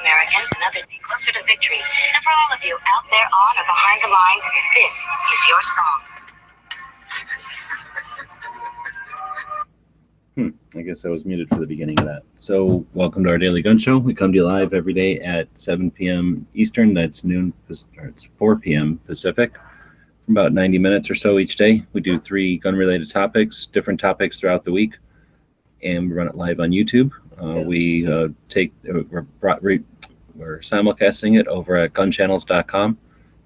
Americans another day closer to victory. And for all of you out there on or behind the lines, this is your song. I guess I was muted for the beginning of that. So welcome to our daily gun show. We come to you live every day at 7 p.m. Eastern. That's noon, or it's 4 p.m. Pacific. About 90 minutes or so each day. We do 3 gun-related topics, different topics throughout the week, and we run it live on YouTube. We're simulcasting it over at gunchannels.com,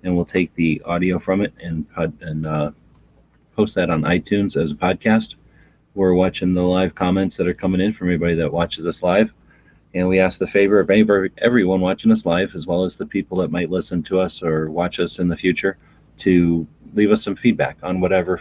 and we'll take the audio from it and post that on iTunes as a podcast. We're watching the live comments that are coming in from everybody that watches us live, and we ask the favor of everyone watching us live, as well as the people that might listen to us or watch us in the future, to leave us some feedback on whatever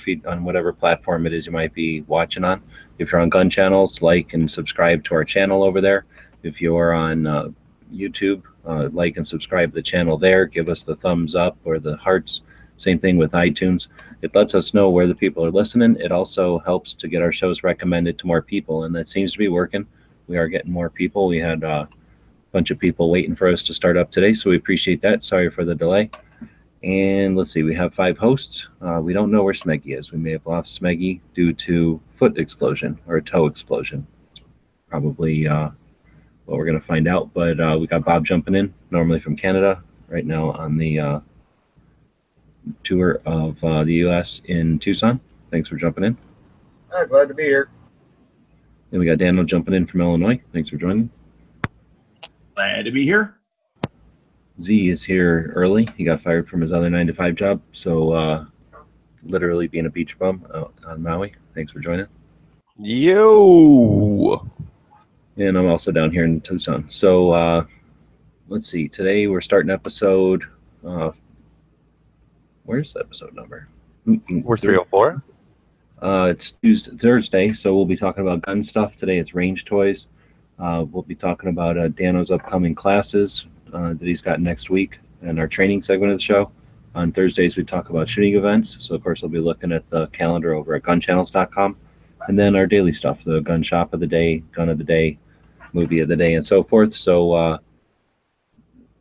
platform it is you might be watching on. If you're on Gun Channels, like and subscribe to our channel over there. If you're on YouTube, like and subscribe to the channel there. Give us the thumbs up or the hearts. Same thing with iTunes. It lets us know where the people are listening. It also helps to get our shows recommended to more people, and that seems to be working. We are getting more people. We had a bunch of people waiting for us to start up today, so we appreciate that. Sorry for the delay. And let's see, we have 5 hosts. We don't know where Smeggy is. We may have lost Smeggy due to foot explosion or a toe explosion. Probably what we're going to find out. But we got Bob jumping in, normally from Canada, right now on the tour of the U.S. in Tucson. Thanks for jumping in. Glad to be here. Then we got Daniel jumping in from Illinois. Thanks for joining. Glad to be here. Z is here early. He got fired from his other 9-to-5 job, so literally being a beach bum out on Maui. Thanks for joining. Yo! And I'm also down here in Tucson. So let's see. Today we're starting episode... where's the episode number? We're 304. It's Thursday, so we'll be talking about gun stuff. Today it's range toys. We'll be talking about Dano's upcoming classes that he's got next week and our training segment of the show. On Thursdays, we talk about shooting events. So, of course, we'll be looking at the calendar over at gunchannels.com. And then our daily stuff, the gun shop of the day, gun of the day, movie of the day, and so forth. So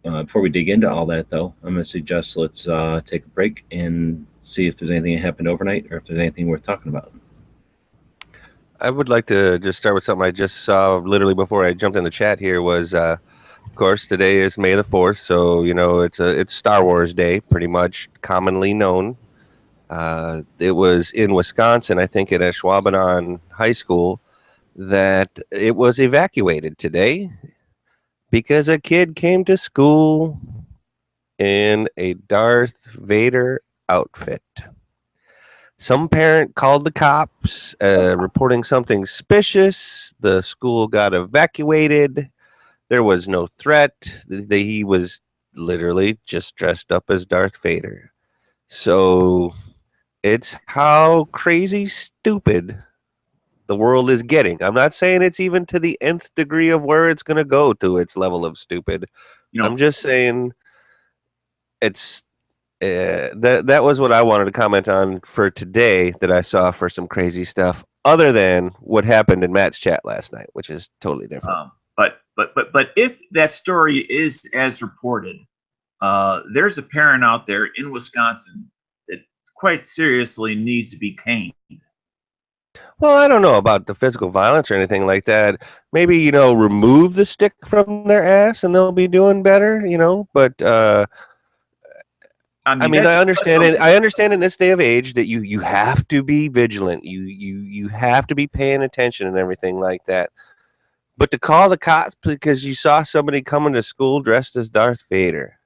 before we dig into all that, though, I'm going to suggest let's take a break and see if there's anything that happened overnight or if there's anything worth talking about. I would like to just start with something I just saw literally before I jumped in the chat here was, of course, today is May the 4th, so, you know, it's Star Wars Day, pretty much commonly known. It was in Wisconsin, I think at Ashwaubenon High School, that it was evacuated today because a kid came to school in a Darth Vader outfit. Some parent called the cops, reporting something suspicious. The school got evacuated. There was no threat. He was literally just dressed up as Darth Vader. So it's how crazy stupid the world is getting. I'm not saying it's even to the nth degree of where it's going to go to its level of stupid. I'm just saying it's that was what I wanted to comment on for today that I saw for some crazy stuff other than what happened in Matt's chat last night, which is totally different. But if that story is as reported, there's a parent out there in Wisconsin that quite seriously needs to be caned. Well, I don't know about the physical violence or anything like that. Maybe, you know, remove the stick from their ass and they'll be doing better, you know, but I understand it. I understand in this day of age that you have to be vigilant. You have to be paying attention and everything like that. But to call the cops because you saw somebody coming to school dressed as Darth Vader.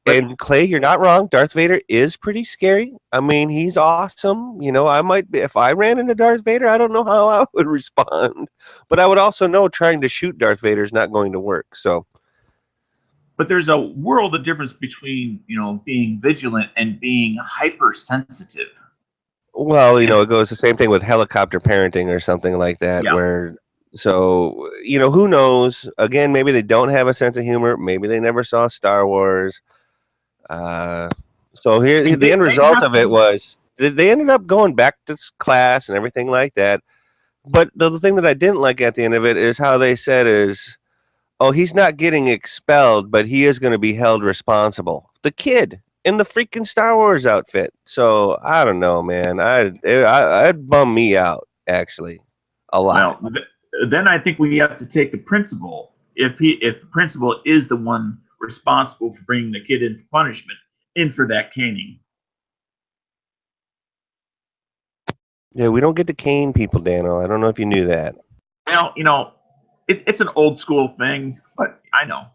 And Clay, you're not wrong. Darth Vader is pretty scary. I mean, he's awesome. You know, I might be, if I ran into Darth Vader, I don't know how I would respond. But I would also know trying to shoot Darth Vader is not going to work. So. But there's a world of difference between, you know, being vigilant and being hypersensitive. Well, you know, it goes the same thing with helicopter parenting or something like that, where, so, you know, who knows? Again, maybe they don't have a sense of humor. Maybe they never saw Star Wars. So here, the end result of it was they ended up going back to class and everything like that. But the thing that I didn't like at the end of it is how they said is, Oh, he's not getting expelled, but he is going to be held responsible. The kid in the freaking Star Wars outfit. So I don't know, man. I'd bum me out actually, a lot. Well, then I think we have to take the principal. If the principal is the one responsible for bringing the kid in for punishment, in for that caning. Yeah, we don't get to cane people, Dano. I don't know if you knew that. Well, it's an old school thing, but I know.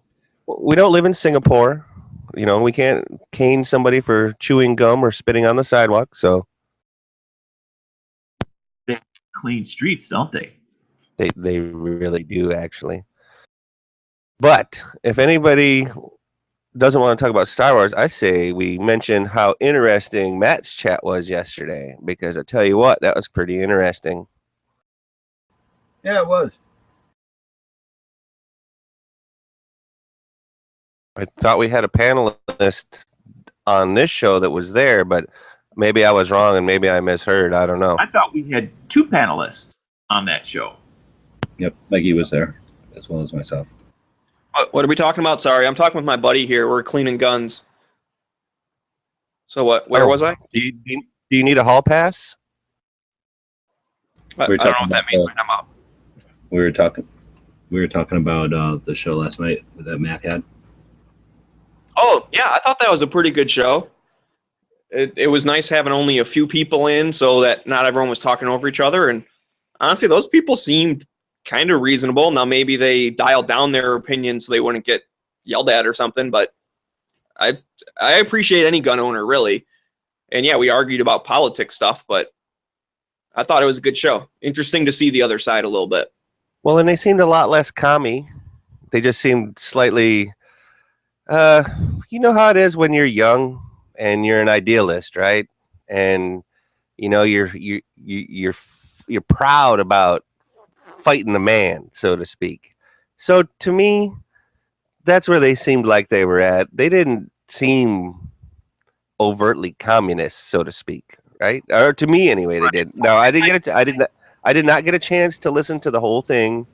We don't live in Singapore. We can't cane somebody for chewing gum or spitting on the sidewalk. So They clean streets, don't they? they really do, actually. But if anybody doesn't want to talk about Star Wars, I say we mention how interesting Matt's chat was yesterday, because I tell you what, that was pretty interesting. Yeah, it was. I thought we had a panelist on this show that was there, but maybe I was wrong and maybe I misheard. I don't know. I thought we had 2 panelists on that show. Yep, Maggie was there, as well as myself. What are we talking about? Sorry, I'm talking with my buddy here. We're cleaning guns. So what? Where was I? Do you need a hall pass? I don't know what that means. We were talking about the show last night that Matt had. Oh yeah, I thought that was a pretty good show. It was nice having only a few people in, so that not everyone was talking over each other. And honestly, those people seemed kind of reasonable. Now maybe they dialed down their opinions so they wouldn't get yelled at or something, but I appreciate any gun owner, really. And yeah, we argued about politics stuff, but I thought it was a good show. Interesting to see the other side a little bit. Well, and they seemed a lot less commie. They just seemed slightly, you know how it is when you're young and you're an idealist, right? And you're proud about fighting the man, so to speak. So to me, that's where they seemed like they were at. They didn't seem overtly communist, so to speak, right? Or to me, anyway, they did. No, I did not get a chance to listen to the whole thing,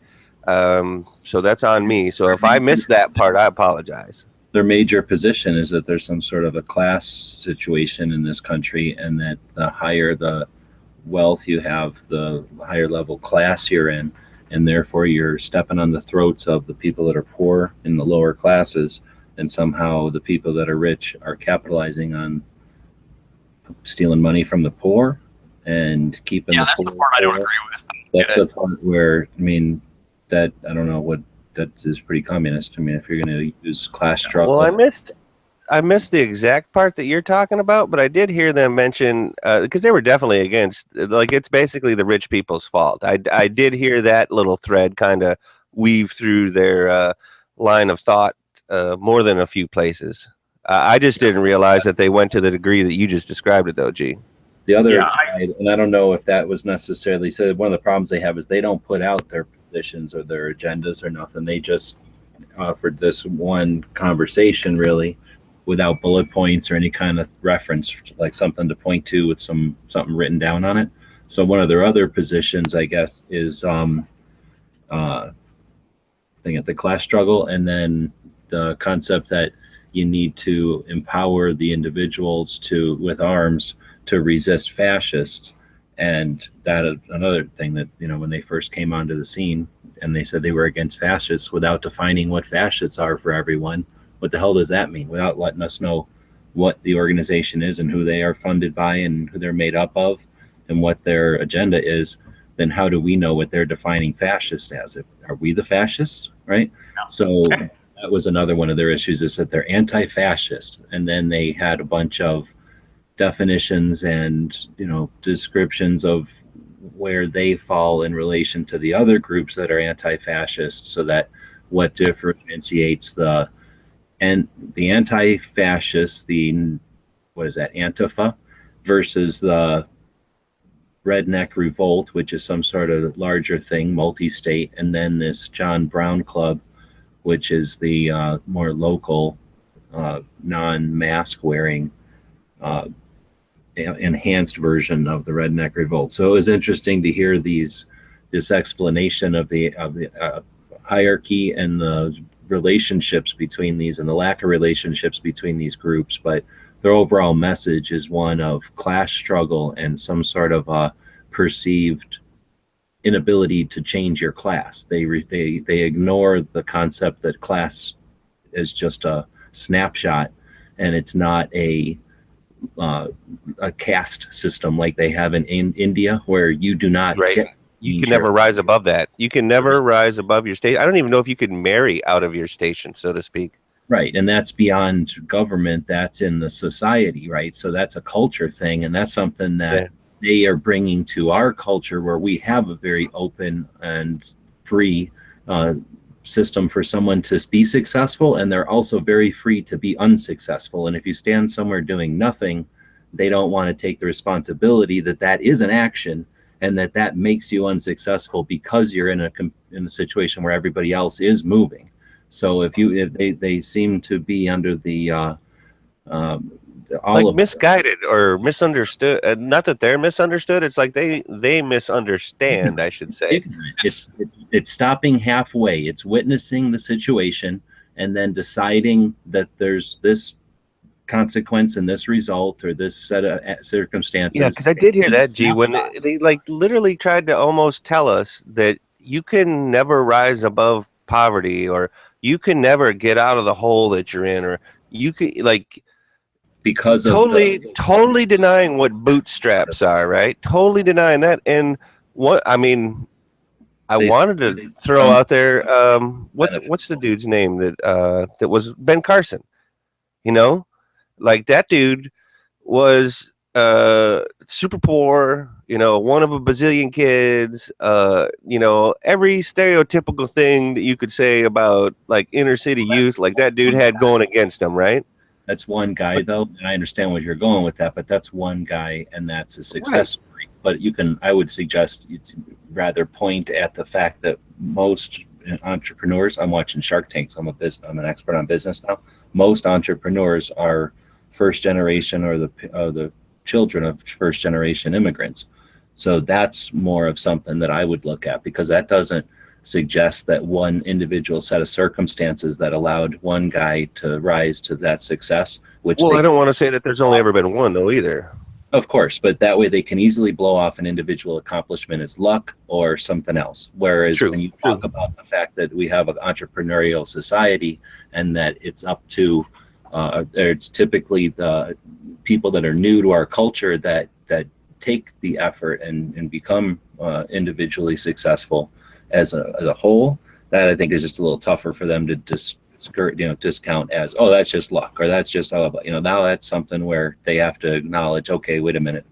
so that's on me. So if I missed that part, I apologize. Their major position is that there's some sort of a class situation in this country, and that the higher the wealth you have, the higher level class you're in, and therefore you're stepping on the throats of the people that are poor in the lower classes, and somehow the people that are rich are capitalizing on stealing money from the poor and keeping that's the part I don't agree with. That's the part where, that I don't know what that is pretty communist. If you're going to use class struggle. Well, I missed the exact part that you're talking about, but I did hear them mention, because they were definitely against, like, it's basically the rich people's fault. I did hear that little thread kind of weave through their line of thought more than a few places. I just didn't realize that they went to the degree that you just described it, though, G. The other side, and I don't know if that was necessarily said, one of the problems they have is they don't put out their positions or their agendas or nothing. They just offered this one conversation, really, without bullet points or any kind of reference, like something to point to with something written down on it. So one of their other positions, I guess, is thing at the class struggle, and then the concept that you need to empower the individuals with arms to resist fascists. And that is another thing that, when they first came onto the scene and they said they were against fascists without defining what fascists are for everyone, what the hell does that mean? Without letting us know what the organization is and who they are funded by and who they're made up of and what their agenda is, then how do we know what they're defining fascist as? Are we the fascists, right? So that was another one of their issues, is that they're anti-fascist. And then they had a bunch of definitions and descriptions of where they fall in relation to the other groups that are anti-fascist, so that what differentiates the anti-fascist, Antifa, versus the redneck revolt, which is some sort of larger thing, multi-state, and then this John Brown Club, which is the more local, non-mask wearing, enhanced version of the redneck revolt. So it was interesting to hear this explanation of hierarchy and the relationships between these and the lack of relationships between these groups, but their overall message is one of class struggle and some sort of perceived inability to change your class. They ignore the concept that class is just a snapshot, and it's not a caste system like they have in India, where you do not get. You can never rise above that. You can never rise above your state. I don't even know if you can marry out of your station, so to speak. Right, and that's beyond government. That's in the society, right? So that's a culture thing, and that's something that they are bringing to our culture, where we have a very open and free system for someone to be successful, and they're also very free to be unsuccessful. And if you stand somewhere doing nothing, they don't want to take the responsibility that that is an action, and that makes you unsuccessful because you're in a situation where everybody else is moving. So if they seem to be under the misguided or misunderstood. Not that they're misunderstood. It's like they misunderstand, I should say. It's stopping halfway. It's witnessing the situation and then deciding that there's this consequence and this result or this set of circumstances. Yeah, because I did hear that, G, when they like literally tried to almost tell us that you can never rise above poverty, or you can never get out of the hole that you're in, or you could like. Because totally denying what bootstraps are, right? Totally denying that. And what I mean, I wanted to throw out there, what's the dude's name that was Ben Carson? You know, like that dude was super poor. You know, one of a bazillion kids. You know, every stereotypical thing that you could say about like inner city youth, like that dude had going against him, right? That's one guy, though, and I understand where you're going with that, but that's one guy, and that's a success story. But I would suggest it's rather point at the fact that most entrepreneurs, I'm watching Shark Tank, so I'm an expert on business now. Most entrepreneurs are first generation or the children of first generation immigrants. So that's more of something that I would look at, because that doesn't suggest that one individual set of circumstances that allowed one guy to rise to that success. I don't want to say that there's only ever been one, though, either. Of course, but that way they can easily blow off an individual accomplishment as luck or something else. Whereas when you talk about the fact that we have an entrepreneurial society and that it's up to, it's typically the people that are new to our culture that take the effort and become individually successful as a whole, that I think is just a little tougher for them to discount as, oh, that's just luck, or that's just, now that's something where they have to acknowledge, okay, wait a minute,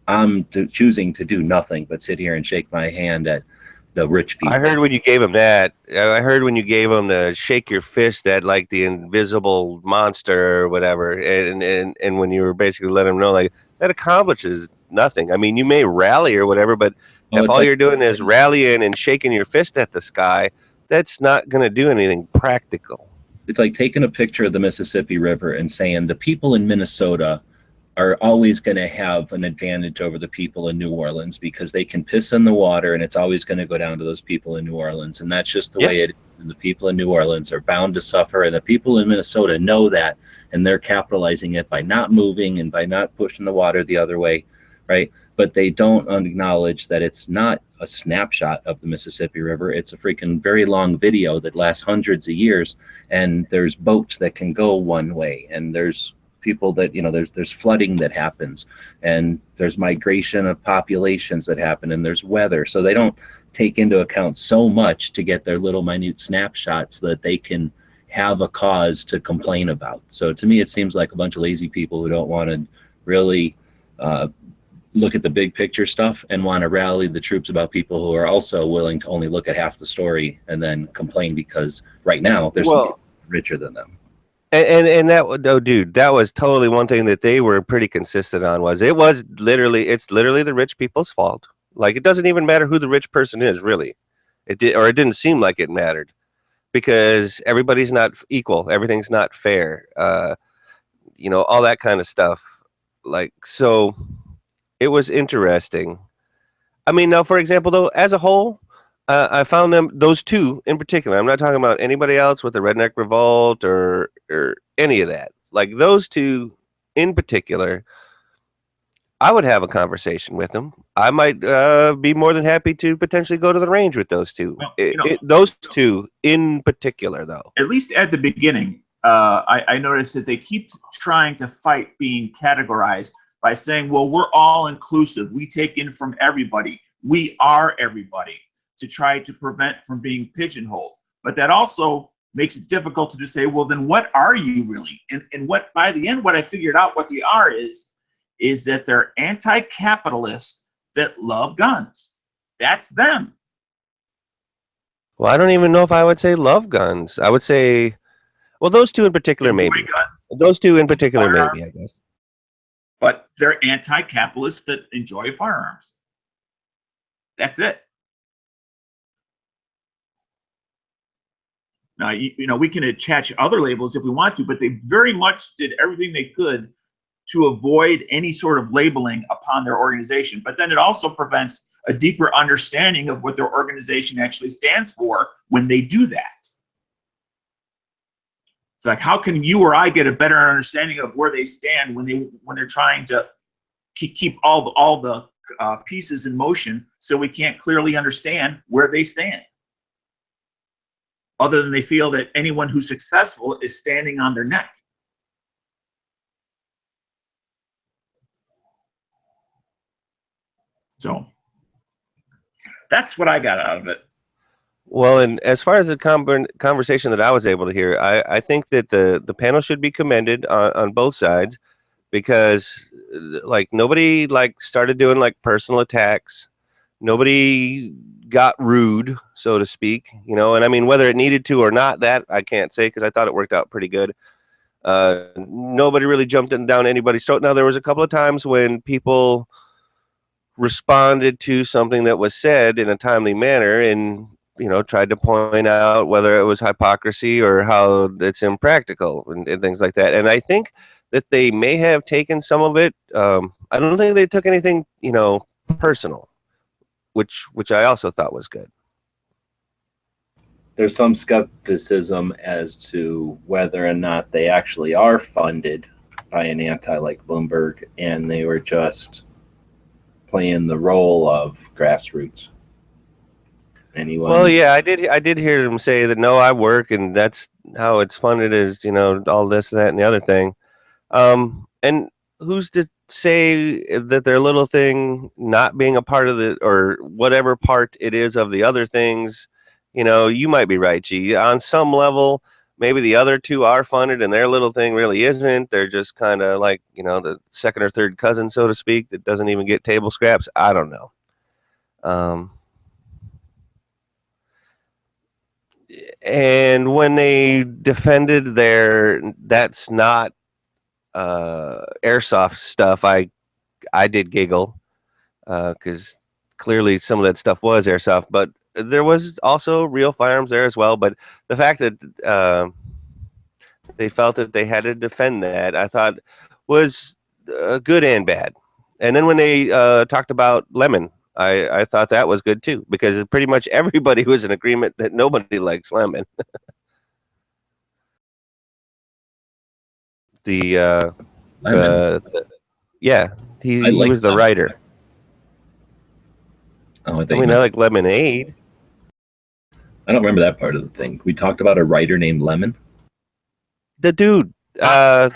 I'm choosing to do nothing but sit here and shake my hand at the rich people. I heard when you gave them that. I heard when you gave them the shake your fist at like the invisible monster or whatever, and when you were basically letting them know like that accomplishes nothing. I mean, you may rally or whatever, but if all you're doing is rallying and shaking your fist at the sky, that's not going to do anything practical. It's like taking a picture of the Mississippi River and saying the people in Minnesota are always going to have an advantage over the people in New Orleans because they can piss in the water and it's always going to go down to those people in New Orleans. And that's just the way it is. And the people in New Orleans are bound to suffer. And the people in Minnesota know that, and they're capitalizing it by not moving and by not pushing the water the other way, right? But they don't acknowledge that it's not a snapshot of the Mississippi River. It's a freaking very long video that lasts hundreds of years. And there's boats that can go one way. And there's people that, there's flooding that happens. And there's migration of populations that happen. And there's weather. So they don't take into account so much to get their little minute snapshots that they can have a cause to complain about. So to me, it seems like a bunch of lazy people who don't want to really look at the big picture stuff and want to rally the troops about people who are also willing to only look at half the story and then complain because right now there's people richer than them. And that, dude, that was totally one thing that they were pretty consistent on. It's literally the rich people's fault. Like, it doesn't even matter who the rich person is, really. It didn't seem like it mattered because everybody's not equal. Everything's not fair. All that kind of stuff. Like, so it was interesting. I mean, now, for example, though, as a whole, I found those two in particular. I'm not talking about anybody else with the Redneck Revolt or any of that. Like those two in particular, I would have a conversation with them. I might be more than happy to potentially go to the range with those two. Well, Those two in particular, though. At least at the beginning, I noticed that they keep trying to fight being categorized by saying, well, we're all inclusive. We take in from everybody. We are everybody, to try to prevent from being pigeonholed. But that also makes it difficult to just say, well, then what are you really? And what, by the end, what I figured out what they are is that they're anti-capitalists that love guns. That's them. Well, I don't even know if I would say love guns. I would say, well, those two in particular, Enjoy maybe. guns. Those two in particular, Firearms. maybe, I guess. But they're anti-capitalists that enjoy firearms. That's it. Now, you know, we can attach other labels if we want to, but they very much did everything they could to avoid any sort of labeling upon their organization. But then it also prevents a deeper understanding of what their organization actually stands for when they do that. It's like, how can you or I get a better understanding of where they stand when they're trying to keep all the pieces in motion, so we can't clearly understand where they stand, other than they feel that anyone who's successful is standing on their neck. So that's what I got out of it. Well, and as far as the conversation that I was able to hear, I think that the panel should be commended on both sides, because like nobody like started doing like personal attacks. Nobody got rude, so to speak, you know. And I mean, whether it needed to or not, that I can't say, because I thought it worked out pretty good. Nobody really jumped down anybody's throat. Now, there was a couple of times when people responded to something that was said in a timely manner, and you know, tried to point out whether it was hypocrisy or how it's impractical and things like that. And I think that they may have taken some of it. I don't think they took anything, you know, personal, which I also thought was good. There's some skepticism as to whether or not they actually are funded by an anti like Bloomberg, and they were just playing the role of grassroots. Anyone? Well, yeah, I did hear them say that, no, I work, and that's how it's funded, is, you know, all this, that, and the other thing. And who's to say that their little thing not being a part of the, or whatever part it is of the other things, you know, you might be right, G. On some level, maybe the other two are funded and their little thing really isn't. They're just kind of like, you know, the second or third cousin, so to speak, that doesn't even get table scraps. I don't know. And when they defended their that's not airsoft stuff, I did giggle, because clearly some of that stuff was airsoft, but there was also real firearms there as well. But the fact that they felt that they had to defend that, I thought was good and bad. And then when they talked about lemon, I thought that was good too, because pretty much everybody was in agreement that nobody likes lemon. Yeah, he was the writer. Oh, I mean, I like lemonade. I don't remember that part of the thing. We talked about a writer named Lemon. The dude. The guy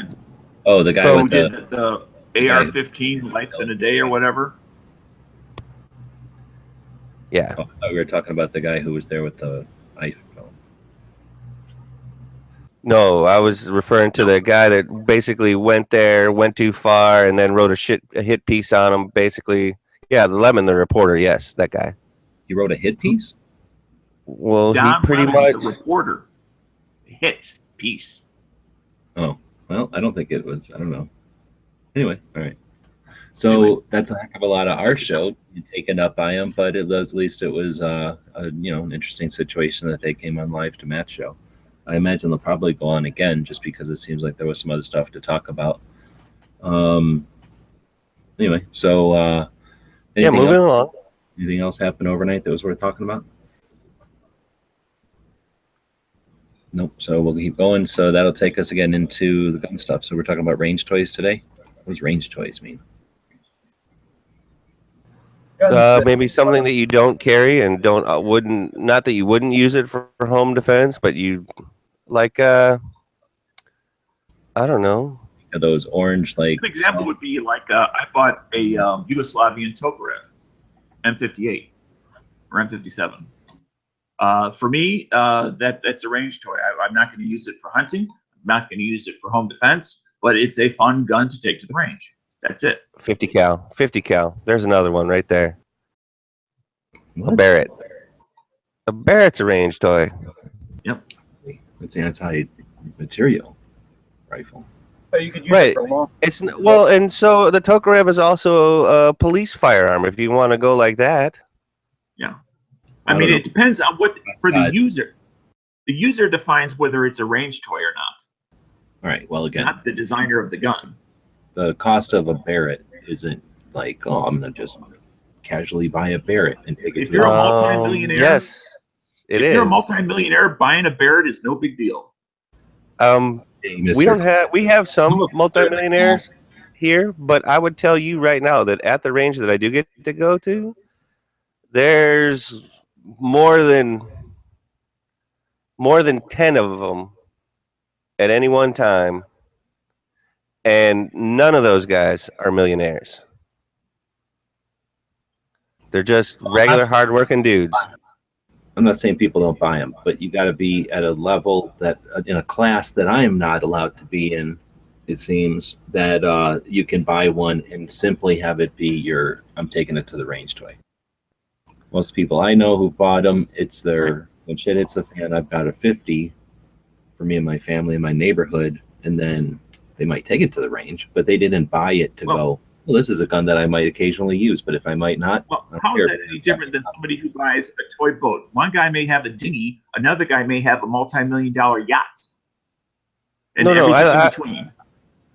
with the AR-15 Life in a Day or whatever. Yeah. Oh, we were talking about the guy who was there with the iPhone. No, I was referring to the guy that basically went there, went too far, and then wrote a hit piece on him. Basically, yeah, the Lemon, the reporter. Yes, that guy. He wrote a hit piece? Well, Don he pretty Lemon, much the reporter. Hit piece. Oh, well, I don't think it was. I don't know. Anyway, all right. So that's a heck of a lot of our show taken up by him, but at least it was an interesting situation that they came on live to Matt's show. I imagine they'll probably go on again, just because it seems like there was some other stuff to talk about. Anyway, so moving along. Anything else happened overnight that was worth talking about? Nope. So we'll keep going. So that'll take us again into the gun stuff. So we're talking about range toys today. What does range toys mean? Maybe something that you don't carry and don't wouldn't not that you wouldn't use it for home defense, but you like I don't know. Those orange like. An example would be like I bought a Yugoslavian Tokarev M58 or M57. For me, that's a range toy. I'm not going to use it for hunting. I'm not going to use it for home defense, but it's a fun gun to take to the range. That's it. 50 cal. 50 cal. There's another one right there. What? A Barrett. A Barrett's a range toy. Yep. It's an anti-material rifle. But you could use Right. it for long. It's well, and so the Tokarev is also a police firearm if you want to go like that. Yeah. I mean, it depends on what for the user. The user defines whether it's a range toy or not, All right. Well, again, not the designer of the gun. the cost of a Barrett isn't like, oh, I'm gonna just casually buy a Barrett and take it If to you're a the multi-millionaire, Yes, it if is. you're a multi-millionaire, buying a Barrett is no big deal. We don't have. We have some multimillionaires here, but I would tell you right now that at the range that I do get to go to, there's more than 10 of them at any one time, and none of those guys are millionaires. They're just regular, hardworking dudes. I'm not saying people don't buy them, but you got to be at a level that in a class that I am not allowed to be in. It seems that you can buy one and simply have it be your, I'm taking it to the range toy. Most people I know who bought them, it's their, when shit hits the fan, I've got a 50 for me and my family in my neighborhood, and then they might take it to the range, but they didn't buy it to go, well, this is a gun that I might occasionally use, but if I might not. Well, how is that any different than somebody who buys a toy boat? One guy may have a dinghy, another guy may have a multi-million-dollar yacht. And No, everything in I between.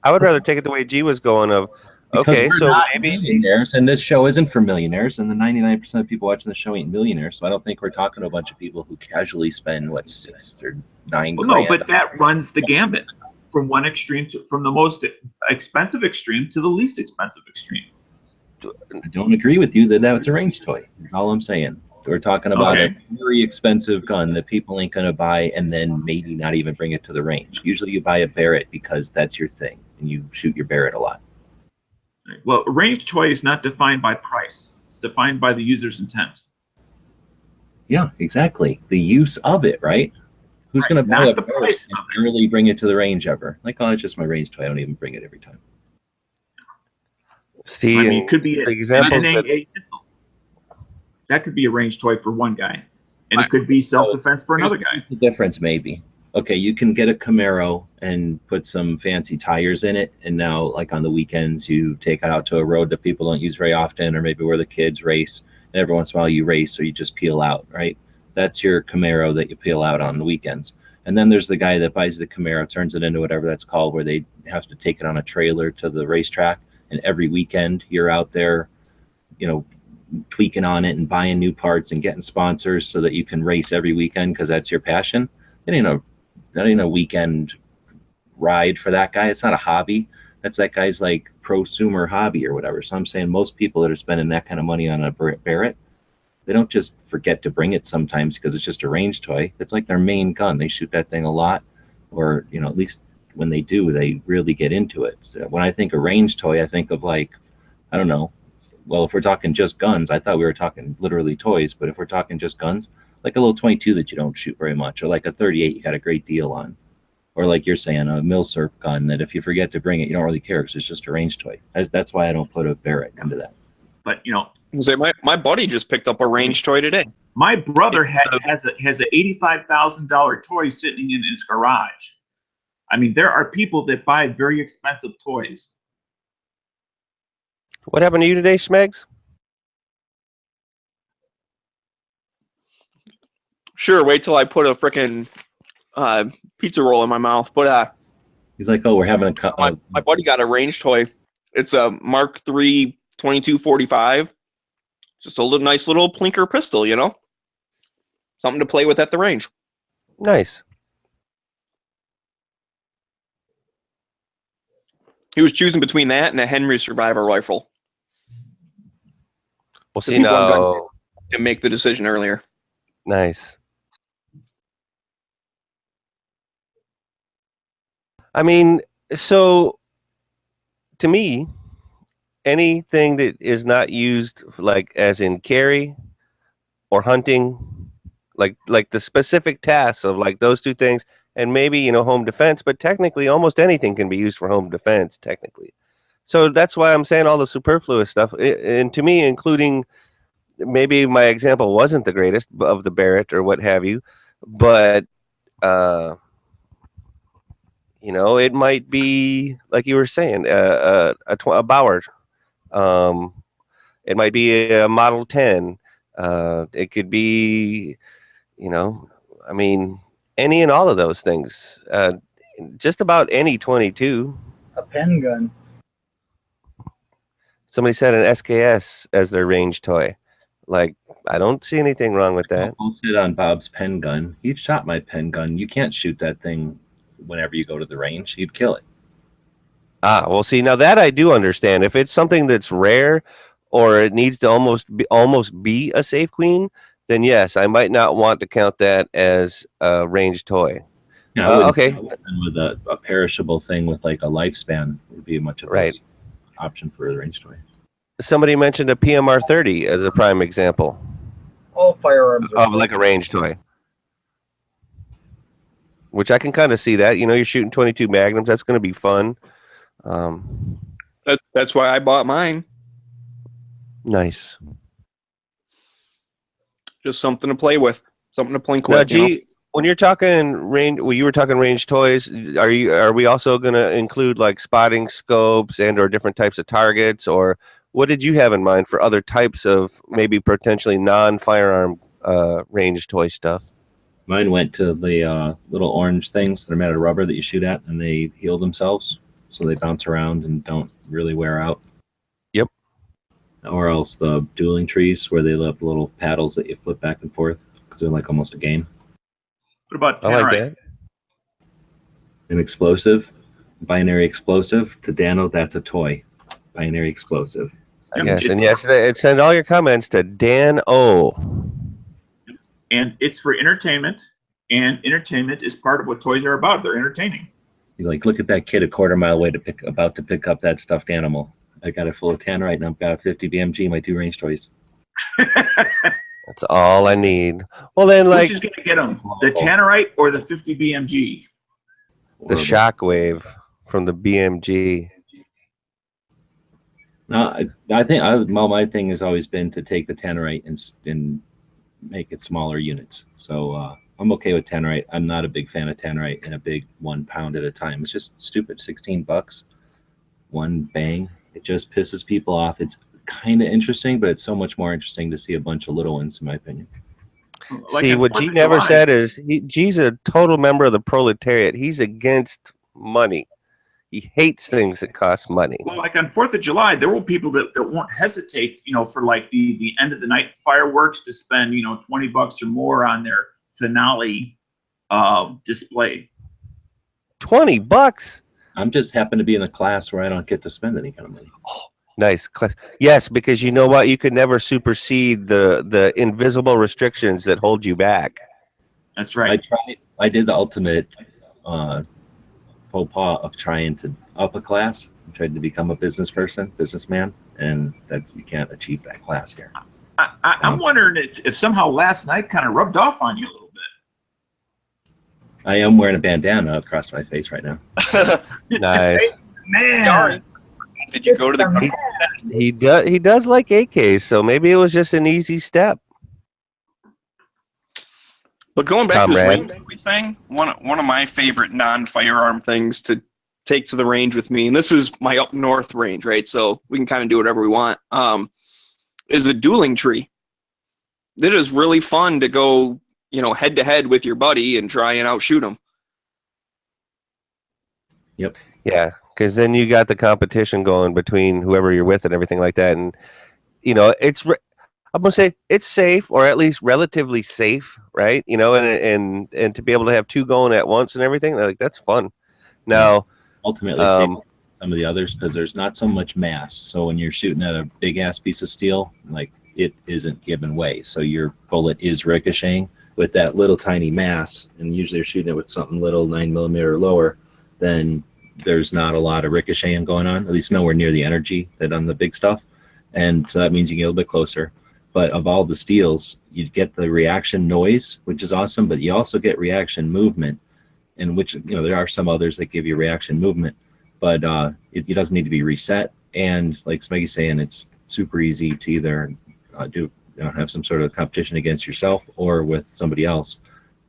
would rather take it the way G was going of, Because okay, we're so not maybe millionaires, and this show isn't for millionaires, and the 99% of people watching the show ain't millionaires. So I don't think we're talking to a bunch of people who casually spend what, 6 or 9 Well, grand. no, but that runs the gambit from one extreme to from the most expensive extreme to the least expensive extreme. I don't agree with you that that's a range toy. That's all I'm saying. We're talking about Okay. a very expensive gun that people ain't going to buy and then maybe not even bring it to the range. Usually you buy a Barrett because that's your thing, and you shoot your Barrett a lot. Well, a range toy is not defined by price. It's defined by the user's intent. Yeah, exactly. The use of it, right? Who's Right, going to buy not a the Barrett price and of it. really bring it to the range ever? Like, oh, it's just my range toy. I don't even bring it every time. see, I mean, and it could be the examples an that NA pistol. That could be a range toy for one guy, and it could be self-defense for another guy. The difference, maybe. Okay, you can get a Camaro and put some fancy tires in it, and now, like on the weekends, you take it out to a road that people don't use very often, or maybe where the kids race. And every once in a while, you race, or you just peel out, right? That's your Camaro that you peel out on the weekends. And then there's the guy that buys the Camaro, turns it into whatever that's called, where they have to take it on a trailer to the racetrack, and every weekend you're out there, you know, tweaking on it and buying new parts and getting sponsors so that you can race every weekend because that's your passion. That ain't a weekend ride for that guy. It's not a hobby. That's that guy's like prosumer hobby or whatever. So I'm saying most people that are spending that kind of money on a Barrett, they don't just forget to bring it sometimes because it's just a range toy. It's like their main gun. They shoot that thing a lot, or at least when they do, they really get into it. So when I think of range toy, I think of like, I don't know. Well, if we're talking just guns, I thought we were talking literally toys, but if we're talking just guns, like a little 22 that you don't shoot very much, or like a 38 you got a great deal on, or like you're saying, a Milsurp gun that if you forget to bring it, you don't really care because it's just a range toy. That's why I don't put a Barrett into that. But My buddy just picked up a range toy today. my brother has a $85,000 toy sitting in his garage. I mean, there are people that buy very expensive toys. what happened to you today, Schmegs? Sure, wait till I put a frickin' pizza roll in my mouth. But He's like, oh, we're having my buddy got a range toy. It's a Mark III 2245. Just a nice little plinker pistol, something to play with at the range. Nice. He was choosing between that and a Henry Survivor rifle. We'll So see people have now. to make the decision earlier. Nice. I mean, so to me, anything that is not used like as in carry or hunting, like the specific tasks of like those two things, and maybe home defense, but technically almost anything can be used for home defense technically. So that's why I'm saying all the superfluous stuff, and to me, including maybe my example wasn't the greatest of the Barrett or what have you, but it might be like you were saying, a Bauer. It might be a Model 10. It could be, I mean, any and all of those things. Just about any 22. A pen gun. Somebody said an SKS as their range toy. Like, I don't see anything wrong with that. Bullshit on Bob's pen gun. He shot my pen gun. You can't shoot that thing whenever you go to the range. You'd kill it. Ah, well, see, now that I do understand. If it's something that's rare or it needs to almost be a safe queen, then yes, I might not want to count that as a range toy. Yeah, I okay. With a perishable thing with like a lifespan would be much of a option for a range toy. Somebody mentioned a PMR 30 as a prime example. All firearms of like a range toy. Which I can kind of see that. You're shooting 22 Magnums. That's going to be fun. That's why I bought mine. Nice. Just something to play with. Something to plink Now, with. when you're talking range, you were talking range toys. Are we also going to include like spotting scopes and or different types of targets, or what did you have in mind for other types of maybe potentially non-firearm range toy stuff? Mine went to the little orange things that are made of rubber that you shoot at, and they heal themselves, so they bounce around and don't really wear out. Yep. Or else the dueling trees, where they have little paddles that you flip back and forth, because they're like almost a game. What about I like tannerite? that. An explosive, binary explosive. To Dano, that's a toy. Binary explosive. Yes, and yes, send all your comments to Dan O. And it's for entertainment, and entertainment is part of what toys are about. They're entertaining. He's like, look at that kid a quarter mile away about to pick up that stuffed animal. I got it full of tannerite, and I've got a 50 BMG, my 2 range toys. That's all I need. Well, then, which is going to get them? The tannerite or the 50 BMG? The shockwave from the BMG. No, I think my thing has always been to take the tannerite and make it smaller units. So I'm okay with tannerite. I'm not a big fan of tannerite in a big 1 pound at a time. It's just stupid. $16, one bang. It just pisses people off. It's kind of interesting, but it's so much more interesting to see a bunch of little ones, in my opinion. See, what G never said is G's a total member of the proletariat. He's against money. He hates things that cost money. Well, like on 4th of July, there were people that won't hesitate, for like the end of the night fireworks to spend, $20 or more on their finale display. $20? I'm just happen to be in a class where I don't get to spend any kind of money. Oh, nice. Yes, because you know what? You could never supersede the invisible restrictions that hold you back. That's right. I did the ultimate faux pas of trying to up a class. I tried to become a businessman, and you can't achieve that class here. I'm wondering if somehow last night kind of rubbed off on you a little bit. I am wearing a bandana across my face right now. Nice. Man. Did you go to the? He does like AKs, so maybe it was just an easy step. But going back Comrade. to this range thing, one of my favorite non-firearm things to take to the range with me, and this is my up north range, right? So we can kind of do whatever we want. Is a dueling tree. It is really fun to go, head to head with your buddy and try and outshoot him. Yep. Yeah, because then you got the competition going between whoever you're with and everything like that, and I'm gonna say it's safe, or at least relatively safe, right? And to be able to have 2 going at once and everything, like that's fun. Now, ultimately, safe some of the others because there's not so much mass. So when you're shooting at a big ass piece of steel, like it isn't giving way. So your bullet is ricocheting with that little tiny mass. And usually you're shooting it with something little 9mm or lower, then there's not a lot of ricocheting going on, at least nowhere near the energy that on the big stuff. And so that means you get a little bit closer. But of all the steels, you get the reaction noise, which is awesome, but you also get reaction movement, in which, there are some others that give you reaction movement, but it doesn't need to be reset. And like Smeggy's saying, it's super easy to either have some sort of competition against yourself or with somebody else.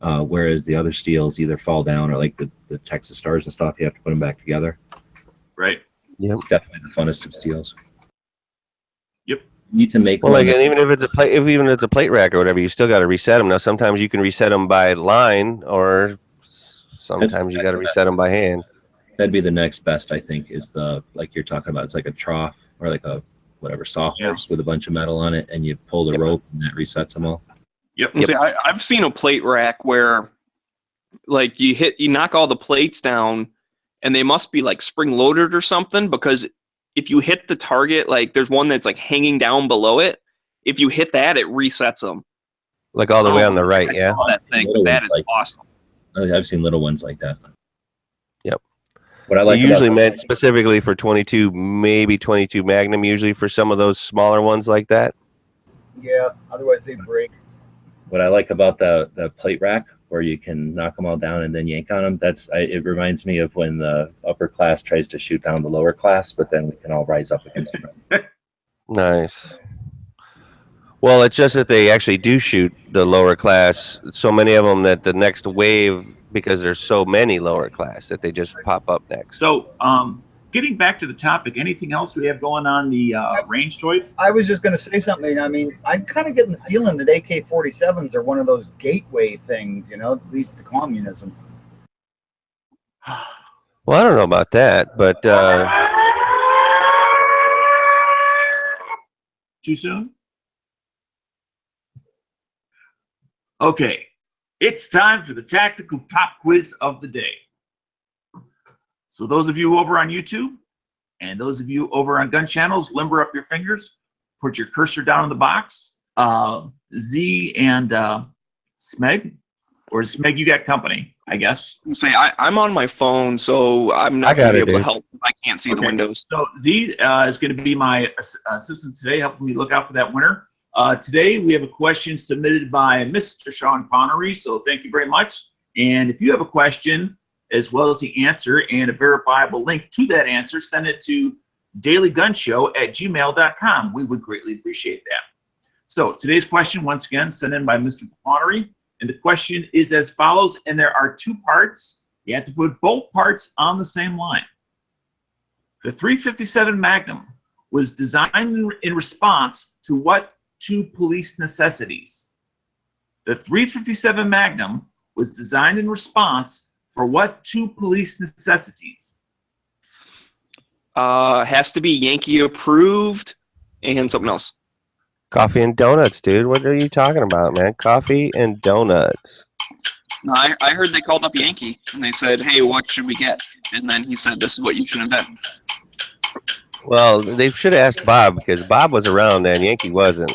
Whereas the other steels either fall down or like the Texas Stars and stuff, you have to put them back together. Right. Yep. It's definitely the funnest of steels. Yep. You need to make Well, like, and even if it's a plate, even if it's a plate rack or whatever, you still got to reset them. Now, sometimes you can reset them by line, or sometimes you got to reset them by hand. That'd be the next best, I think, is like you're talking about. It's like a trough or like a whatever sawhorse with a bunch of metal on it, and you pull the rope and that resets them all. Yep. See, I've seen a plate rack where, like, you knock all the plates down, and they must be like spring loaded or something, because if you hit the target, like there's one that's like hanging down below it. If you hit that, it resets them. Like all the way on the right, I yeah. saw that thing. That is awesome. I've seen little ones like that. Yep. What I like usually meant specifically for 22, maybe 22 Magnum, usually for some of those smaller ones like that. Yeah, otherwise they break. What I like about the plate rack, where you can knock them all down and then yank on them, it reminds me of when the upper class tries to shoot down the lower class, but then we can all rise up against them. Nice. Well, it's just that they actually do shoot the lower class, so many of them that the next wave, because there's so many lower class, that they just pop up next. So, getting back to the topic, anything else we have going on the range toys? I was just going to say something. I mean, I'm kind of getting the feeling that AK-47s are one of those gateway things, that leads to communism. Well, I don't know about that, but Too soon? Okay, it's time for the tactical pop quiz of the day. So those of you over on YouTube and those of you over on gun channels, limber up your fingers, put your cursor down in the box. Z and Smeg, or Smeg, you got company, I guess. Say, I'm on my phone, so I'm not going to be able to help if I can't see the windows. So Z is going to be my assistant today, helping me look out for that winner. Today we have a question submitted by Mr. Sean Connery, so thank you very much. And if you have a question, as well as the answer and a verifiable link to that answer, send it to dailygunshow@gmail.com. We would greatly appreciate that. So today's question, once again, sent in by Mr. Connery, and the question is as follows, and there are two parts. You have to put both parts on the same line. The 357 Magnum was designed in response to what two police necessities? The 357 Magnum was designed in response for what two police necessities? Has to be Yankee approved and something else. coffee and donuts, dude. What are you talking about, man? Coffee and donuts. No, I heard they called up Yankee and they said, "Hey, what should we get?" And then he said, "This is what you should invent." Well, they should have asked Bob, because Bob was around then. Yankee wasn't.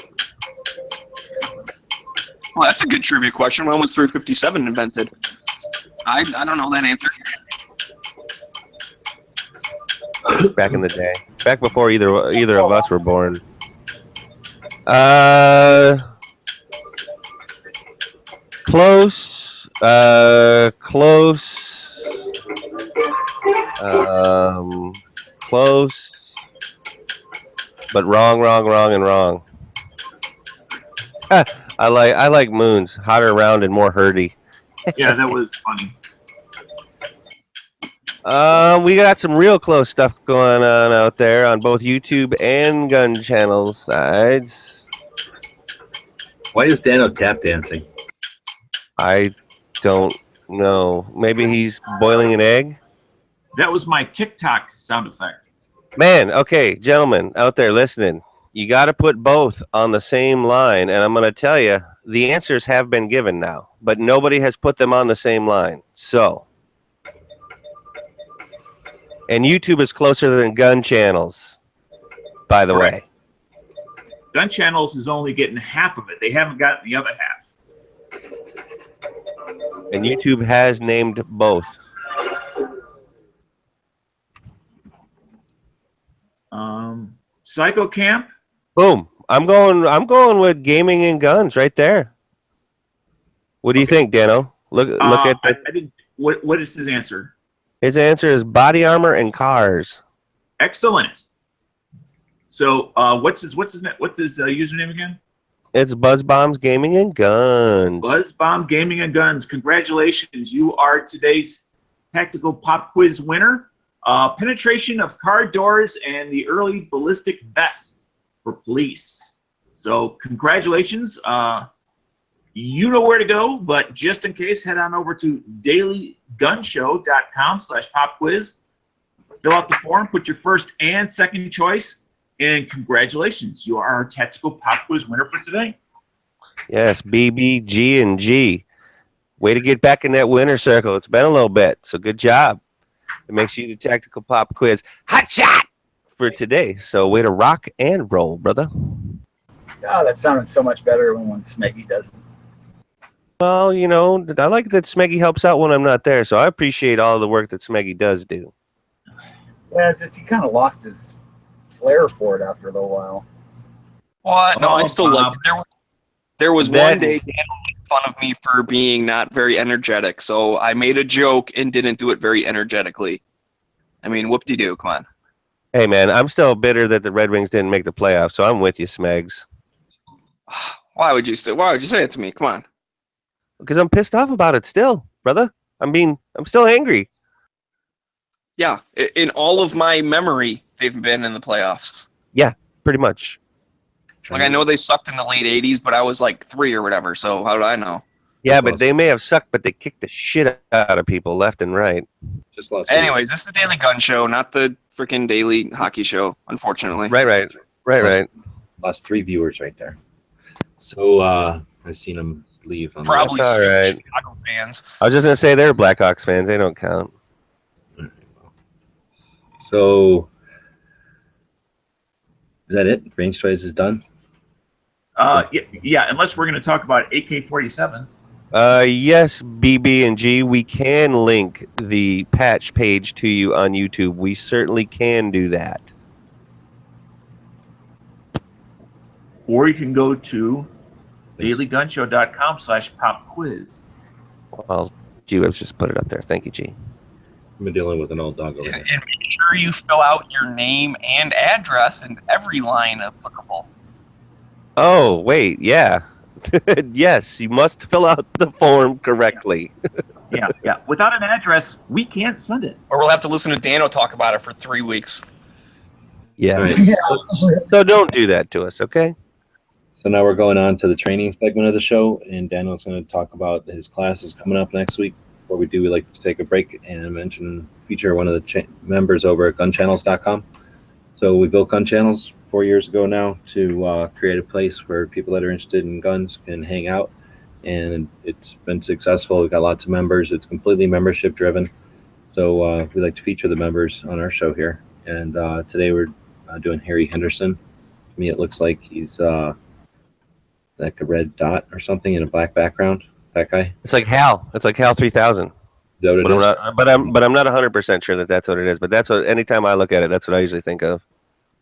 Well, that's a good trivia question. When was 357 invented? I don't know that answer. Back in the day, back before either of us were born. Close. Close. But wrong, and wrong. I like Moons, hotter, round, and more herdy. Yeah, that was funny. We got some real close stuff going on out there on both YouTube and gun channel sides. Why is Dano tap dancing? I don't know. Maybe he's boiling an egg? That was my TikTok sound effect. Man, okay, gentlemen out there listening, you got to put both on the same line, and I'm going to tell you, the answers have been given now, but nobody has put them on the same line. So, And YouTube is closer than gun channels, by the way. Gun Channels is only getting half of it. They haven't gotten the other half. And YouTube has named both. Psycho Camp. Boom. I'm going with gaming and guns right there. What do you think, Dano? Look at that. I didn't. What is his answer? His answer is body armor and cars. Excellent. So what's his username again? It's Buzz Bombs Gaming and Guns. Buzz Bomb Gaming and Guns. Congratulations, you are today's tactical pop quiz winner. Penetration of car doors and the early ballistic vest for police. So congratulations. You know where to go, but just in case, head on over to dailygunshow.com/popquiz. Fill out the form, put your first and second choice, and congratulations. You are our tactical pop quiz winner for today. Yes, BBG and G. Way to get back in that winner circle. It's been a little bit, so good job. It makes you the tactical pop quiz hot shot for today. So way to rock and roll, brother. Oh, that sounded so much better when Smeggy does it. Well, you know, I like that Smeggy helps out when I'm not there, so I appreciate all the work that Smeggy does do. Yeah, it's just he kind of lost his flair for it after a little while. What? No, I still like it. There was one day Dan made fun of me for being not very energetic, so I made a joke and didn't do it very energetically. I mean, whoop-de-doo, come on. Hey, man, I'm still bitter that the Red Wings didn't make the playoffs, so I'm with you, Smegs. Why would you say it to me? Come on. Because I'm pissed off about it still, brother. I'm still angry. Yeah, in all of my memory, they've been in the playoffs. Yeah, pretty much. Like, I know they sucked in the late 80s, but I was like 3 or whatever, so how do I know? Yeah, but they may have sucked, but they kicked the shit out of people left and right. Just lost. Anyways, this is the Daily Gun Show, not the freaking Daily Hockey Show, unfortunately. Right. Lost 3 viewers right there. So I've seen them leave. On Probably That's all right. Chicago fans. I was just going to say they're Blackhawks fans. They don't count. So is that it? Range choice is done? Yeah, unless we're going to talk about AK-47s. Yes, BB and G, we can link the patch page to you on YouTube. We certainly can do that. Or you can go to dailygunshow.com/popquiz. Well, G-Webs just put it up there. Thank you, G. I've been dealing with an old dog over there. And make sure you fill out your name and address in every line applicable. Oh, wait, yeah. Yes, you must fill out the form correctly. Yeah. Without an address, we can't send it. Or we'll have to listen to Dano talk about it for 3 weeks. Yeah. All right. So don't do that to us, okay? So now we're going on to the training segment of the show, and Daniel's going to talk about his classes coming up next week. Before we do, we like to take a break and feature one of the members over at gunchannels.com. So we built Gun Channels 4 years ago now to create a place where people that are interested in guns can hang out, and it's been successful. We've got lots of members. It's completely membership driven. So we like to feature the members on our show here. And today we're doing Harry Henderson. To me, it looks like he's like a red dot or something in a black background. That guy. It's like Hal. It's like Hal 3000. Is that what it is? But I'm not 100% sure that that's what it is. But that's what, anytime I look at it, that's what I usually think of.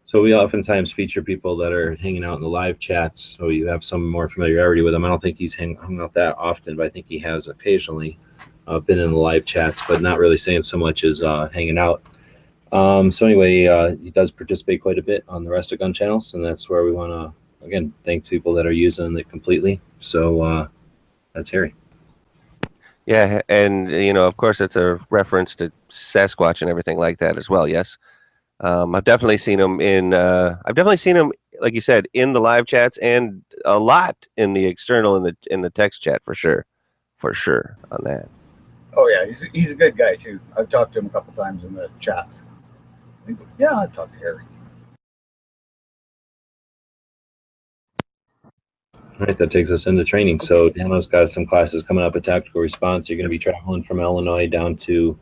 So we oftentimes feature people that are hanging out in the live chats, so you have some more familiarity with him. I don't think he's hung out that often, but I think he has occasionally been in the live chats, but not really saying so much as hanging out. So anyway, he does participate quite a bit on the rest of Gun Channels, and that's where we want to, again, thank people that are using it completely. So that's Harry. Yeah, and you know, of course, it's a reference to Sasquatch and everything like that as well. Yes, I've definitely seen him like you said, in the live chats and a lot in the external in the text chat for sure on that. Oh yeah, he's a good guy too. I've talked to him a couple times in the chats. Yeah, I've talked to Harry. All right, that takes us into training. So Dano's got some classes coming up at Tactical Response. You're going to be traveling from Illinois down to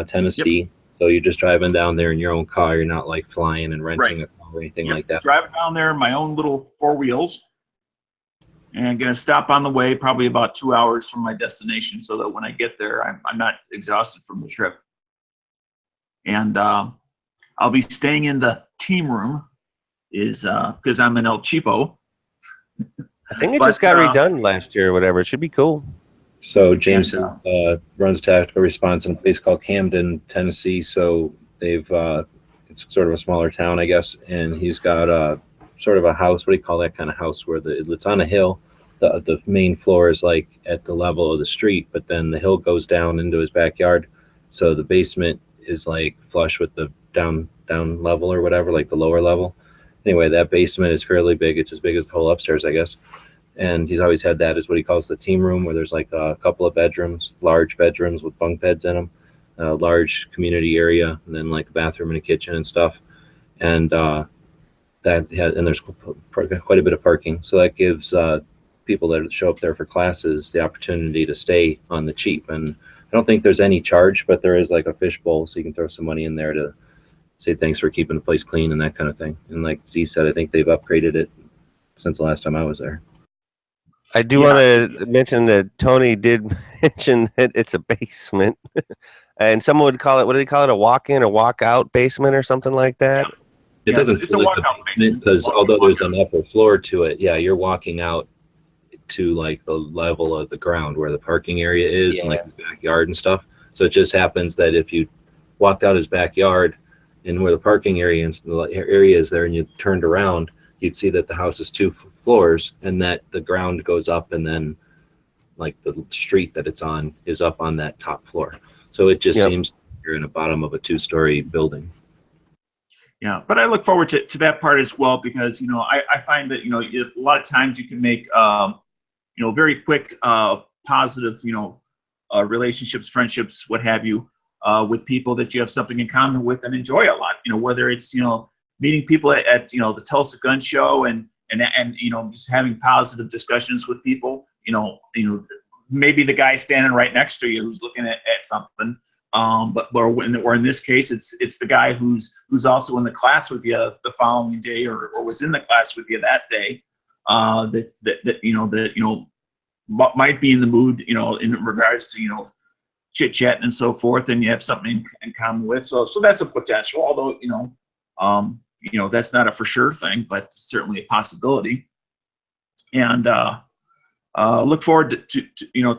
Tennessee. Yep. So you're just driving down there in your own car. You're not like flying and renting a car or anything Yep, like that. driving down there in my own little 4 wheels, and going to stop on the way, probably about 2 hours from my destination, so that when I get there, I'm not exhausted from the trip. And I'll be staying in the team room, because I'm an El Cheapo. I think it But, just got redone last year or whatever. It should be cool. So James And, runs tactical response in a place called Camden, Tennessee. So they've it's sort of a smaller town, I guess, and he's got sort of a house. What do you call that kind of house where it's on a hill? The main floor is like at the level of the street, but then the hill goes down into his backyard. So the basement is like flush with the down level or whatever, like the lower level. Anyway, that basement is fairly big. It's as big as the whole upstairs, I guess. And he's always had that as what he calls the team room, where there's like a couple of bedrooms, large bedrooms with bunk beds in them, a large community area, and then like a bathroom and a kitchen and stuff. And there's quite a bit of parking. So that gives people that show up there for classes the opportunity to stay on the cheap. And I don't think there's any charge, but there is like a fishbowl, so you can throw some money in there to say thanks for keeping the place clean and that kind of thing. And like Z said, I think they've upgraded it since the last time I was there. I do want to mention that Tony did mention that it's a basement, and someone would call it, what do they call it, a walk-in or walk-out basement or something like that? It doesn't it's a feel like walkout basement because although there's an upper floor to it, yeah, you're walking out to like the level of the ground where the parking area is and like the backyard and stuff. So it just happens that if you walked out his backyard and where the parking area is there and you turned around, you'd see that the house is 2 floors and that the ground goes up, and then like the street that it's on is up on that top floor. So it just seems you're in the bottom of a 2-story building. Yeah, but I look forward to that part as well, because I find that a lot of times you can make very quick positive relationships, friendships, what have you, with people that you have something in common with and enjoy a lot. Whether it's meeting people at the Tulsa Gun Show and just having positive discussions with people. Maybe the guy standing right next to you who's looking at something. Or in this case, it's the guy who's also in the class with you the following day, or was in the class with you that day, that might be in the mood, in regards to chit chat and so forth, and you have something in common with. So that's a potential, although that's not a for sure thing, but certainly a possibility. And look forward to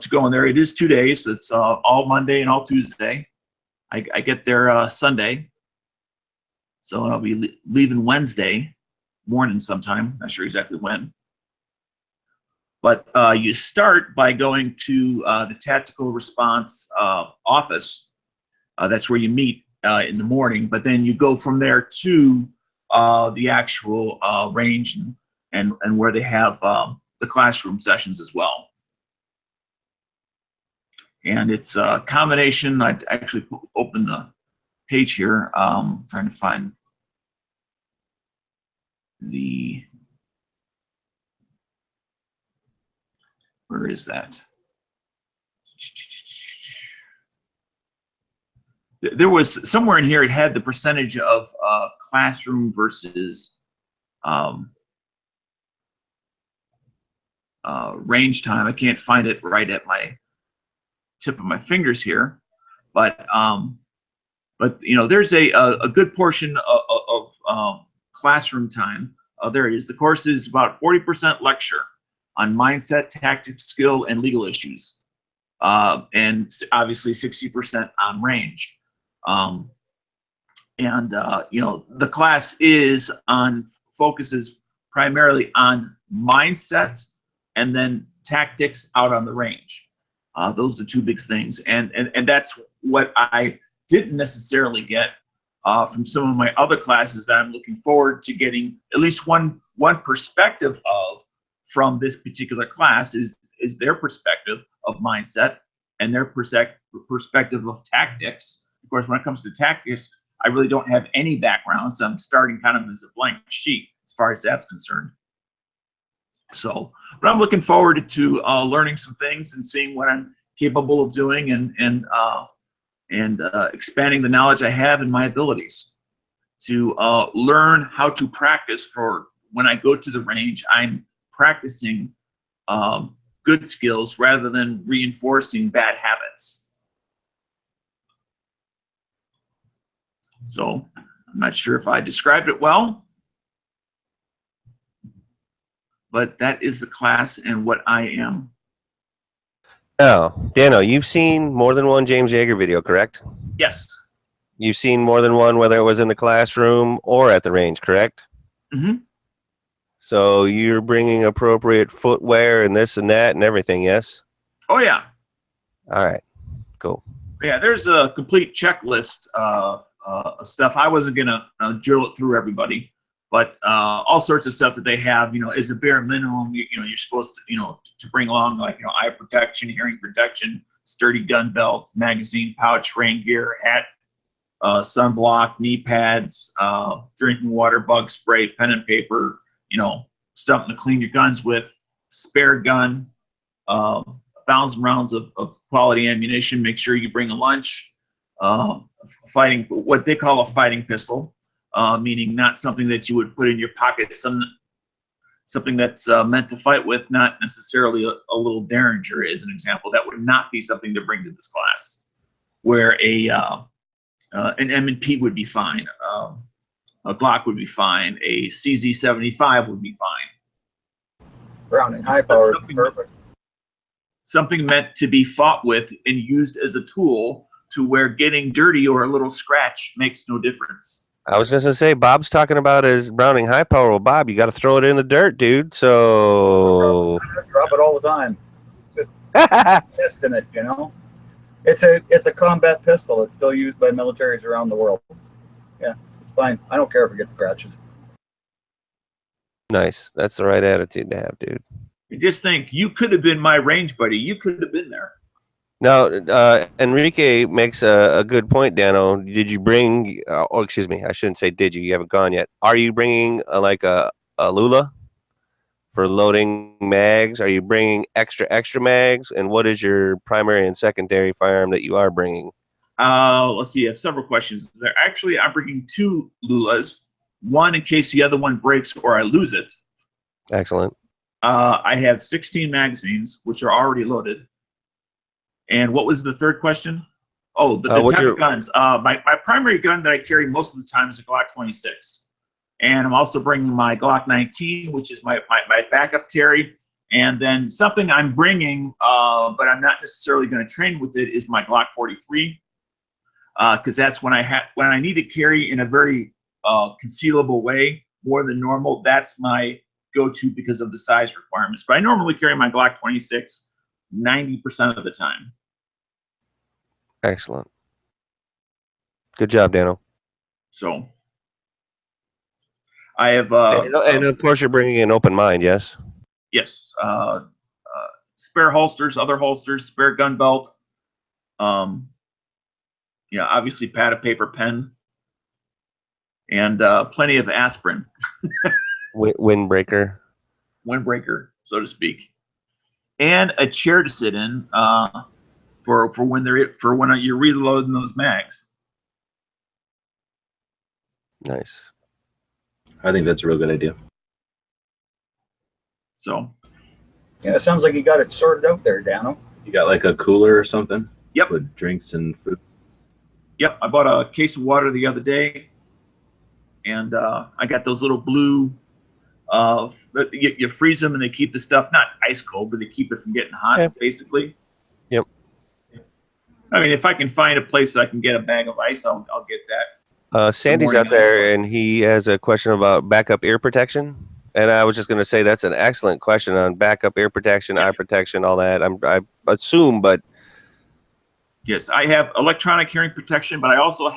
going there. It is 2 days. It's all Monday and all Tuesday. I get there Sunday, so I'll be leaving Wednesday morning sometime. Not sure exactly when. But you start by going to the tactical response office. That's where you meet in the morning. But then you go from there to the actual range and where they have the classroom sessions as well. And it's a combination. I actually opened the page here, trying to find where is that? There was somewhere in here, it had the percentage of classroom versus range time. I can't find it right at my tip of my fingers here, but there's a good portion of classroom time. There it is. The course is about 40% lecture on mindset, tactics, skill, and legal issues, and obviously 60% on range. The class focuses primarily on mindset and then tactics out on the range. Those are 2 big things, and that's what I didn't necessarily get from some of my other classes that I'm looking forward to getting at least one perspective of from this particular class is their perspective of mindset and their perspective of tactics. Of course, when it comes to tactics, I really don't have any background, so I'm starting kind of as a blank sheet as far as that's concerned. So, but I'm looking forward to learning some things and seeing what I'm capable of doing, and and expanding the knowledge I have and my abilities to learn how to practice for when I go to the range. I'm practicing good skills rather than reinforcing bad habits. So I'm not sure if I described it well, but that is the class and what I am. Now, Dano, you've seen more than one James Yeager video, correct? Yes. You've seen more than one, whether it was in the classroom or at the range, correct? Mm-hmm. So you're bringing appropriate footwear and this and that and everything, yes? Oh, yeah. All right, cool. Yeah, there's a complete checklist of stuff. I wasn't going to drill it through everybody, but all sorts of stuff that they have, is a bare minimum. You're supposed to, to bring along, like, eye protection, hearing protection, sturdy gun belt, magazine pouch, rain gear, hat, sunblock, knee pads, drinking water, bug spray, pen and paper, something to clean your guns with, spare gun, 1,000 rounds of quality ammunition. Make sure you bring a lunch, fighting, what they call a fighting pistol, meaning not something that you would put in your pocket, something that's meant to fight with, not necessarily a little Derringer as an example. That would not be something to bring to this class, where an M&P would be fine, a Glock would be fine, a CZ75 would be fine. Browning high power, perfect. Something meant to be fought with and used as a tool, to where getting dirty or a little scratch makes no difference. I was just going to say, Bob's talking about his Browning high power. Well, Bob, you got to throw it in the dirt, dude. So I drop it all the time. Just testing it, It's a combat pistol. It's still used by militaries around the world. Yeah, it's fine. I don't care if it gets scratches. Nice. That's the right attitude to have, dude. You just think, you could have been my range buddy. You could have been there. Now, Enrique makes a good point, Dano. Did you bring, excuse me, I shouldn't say did you. You haven't gone yet. Are you bringing like a Lula for loading mags? Are you bringing extra mags? And what is your primary and secondary firearm that you are bringing? Let's see. I have several questions there. Actually, I'm bringing 2 Lulas, one in case the other one breaks or I lose it. Excellent. I have 16 magazines, which are already loaded. And what was the third question? Oh, the type of guns. My primary gun that I carry most of the time is a Glock 26. And I'm also bringing my Glock 19, which is my backup carry. And then something I'm bringing, but I'm not necessarily going to train with it, is my Glock 43. Because that's when I need to carry in a very concealable way, more than normal. That's my go-to because of the size requirements. But I normally carry my Glock 26 90% of the time. Excellent. Good job, Dano. So I have and of course you're bringing an open mind, yes? Yes. Spare holsters, other holsters, spare gun belt. Obviously pad of paper, pen, and plenty of aspirin. Windbreaker, so to speak, and a chair to sit in for when you're reloading those mags. Nice. I think that's a real good idea. So, yeah, it sounds like you got it sorted out there, Dano. You got like a cooler or something? Yep. With drinks and food. Yep, I bought a case of water the other day, and I got those little blue. You freeze them and they keep the stuff not ice cold, but they keep it from getting hot, basically. Yep. I mean, if I can find a place that I can get a bag of ice, I'll get that. Sandy's out there, and he has a question about backup ear protection. And I was just going to say that's an excellent question on backup ear protection, eye protection, all that. I assume, but yes, I have electronic hearing protection, but I also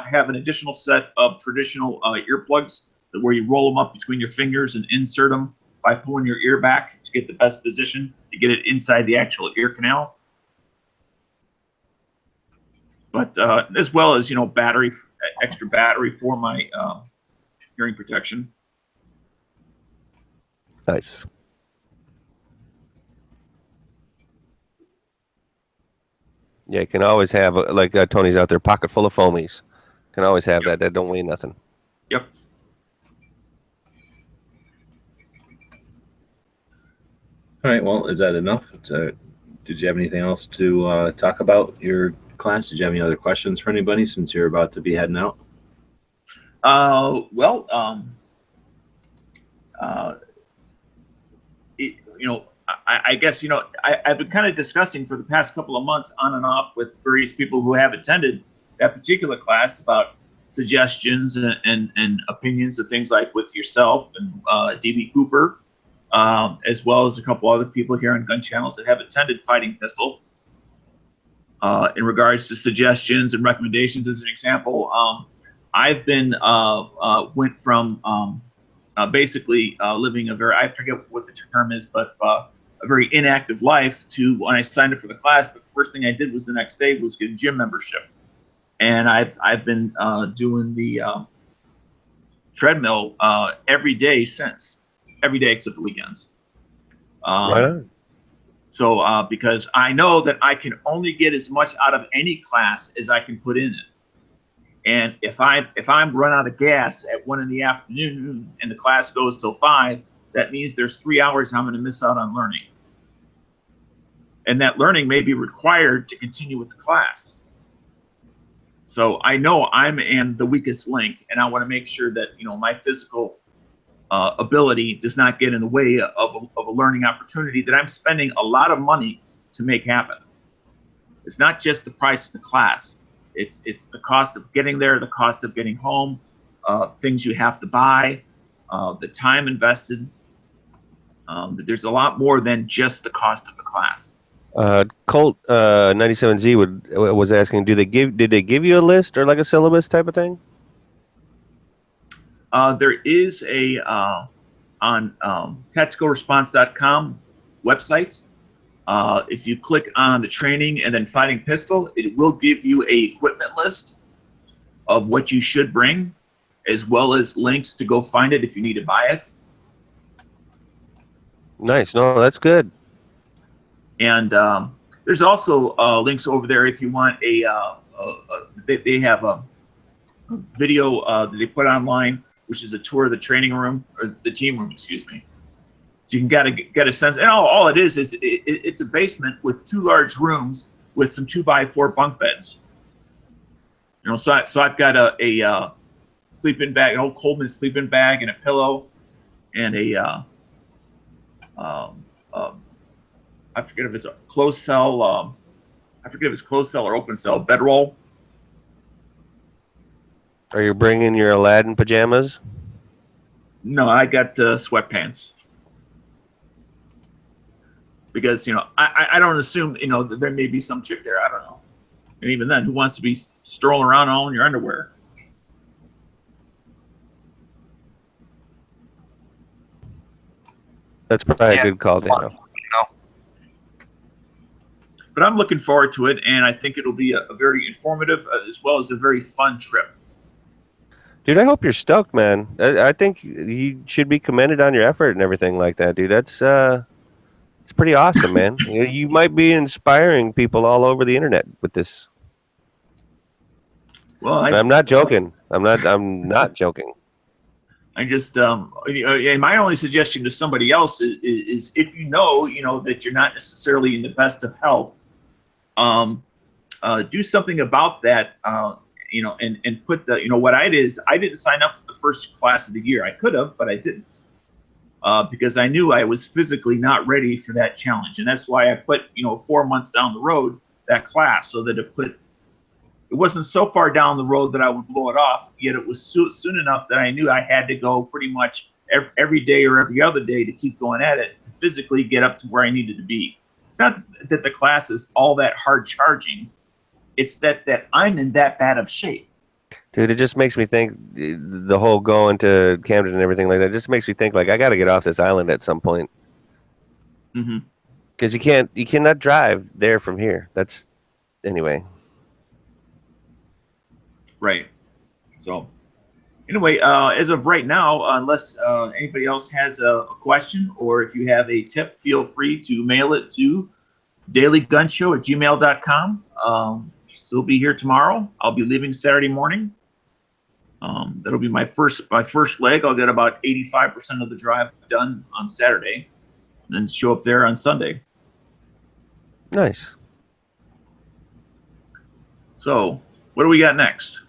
have an additional set of traditional earplugs where you roll them up between your fingers and insert them by pulling your ear back to get the best position to get it inside the actual ear canal. But as well as extra battery for my hearing protection. Yeah, you can always have like Tony's out there, pocket full of foamies. Can always have that. That don't weigh nothing. Yep. All right. Well, is that enough? Did you have anything else to talk about your class? Did you have any other questions for anybody since you're about to be heading out? Well, I guess, I've been kind of discussing for the past couple of months on and off with various people who have attended that particular class about suggestions and opinions of things like with yourself and D.B. Cooper, as well as a couple other people here on Gun Channels that have attended Fighting Pistol. In regards to suggestions and recommendations, as an example, I've been went from basically living a very, I forget what the term is, but a very inactive life to when I signed up for the class, the first thing I did was the next day was get a gym membership. And I've been doing the treadmill every day since, every day except the weekends. Right on. So because I know that I can only get as much out of any class as I can put in it. And if I'm run out of gas at 1 PM and the class goes till 5, that means there's 3 hours I'm going to miss out on learning. And that learning may be required to continue with the class. So I know I am the weakest link, and I want to make sure that my physical ability does not get in the way of a learning opportunity that I'm spending a lot of money to make happen. It's not just the price of the class. It's the cost of getting there, the cost of getting home, things you have to buy, the time invested. There's a lot more than just the cost of the class. Colt 97Z was asking, did they give you a list or like a syllabus type of thing? There is a on tacticalresponse.com website. If you click on the training and then Fighting Pistol, it will give you a equipment list of what you should bring, as well as links to go find it if you need to buy it. Nice. No, that's good. And there's also links over there if you want they have a video that they put online, which is a tour of the training room, or the team room, excuse me. So you can get a sense, and all it is it's a basement with 2 large rooms with some 2x4 bunk beds. So I've got a sleeping bag, an old Coleman sleeping bag, and a pillow, and a I forget if it's a closed cell. I forget if it's closed cell or open cell bedroll. Are you bringing your Aladdin pajamas? No, I got sweatpants. Because I don't assume that there may be some chick there. I don't know, and even then, who wants to be strolling around all in your underwear? That's probably a good call, Daniel. But I'm looking forward to it, and I think it'll be a very informative as well as a very fun trip. Dude, I hope you're stoked, man. I think you should be commended on your effort and everything like that, dude. That's it's pretty awesome, man. You might be inspiring people all over the internet with this. Well, I'm not joking. I'm not joking. I just and my only suggestion to somebody else is if you know that you're not necessarily in the best of health, do something about that. And put the what I did is I didn't sign up for the first class of the year. I could have, but I didn't. Because I knew I was physically not ready for that challenge. And that's why I put, 4 months down the road, that class, so that it wasn't so far down the road that I would blow it off, yet it was soon enough that I knew I had to go pretty much every day or every other day to keep going at it to physically get up to where I needed to be. It's not that the class is all that hard charging. It's that I'm in that bad of shape. Dude, it just makes me think the whole going to Camden and everything like that just makes me think like I got to get off this island at some point. Mm-hmm. Because you cannot drive there from here. That's anyway. Right. So anyway, as of right now, unless anybody else has a question or if you have a tip, feel free to mail it to dailygunshow@gmail.com. Still be here tomorrow. I'll be leaving Saturday morning. That'll be my first leg. I'll get about 85% of the drive done on Saturday, and then show up there on Sunday. Nice. So, what do we got next?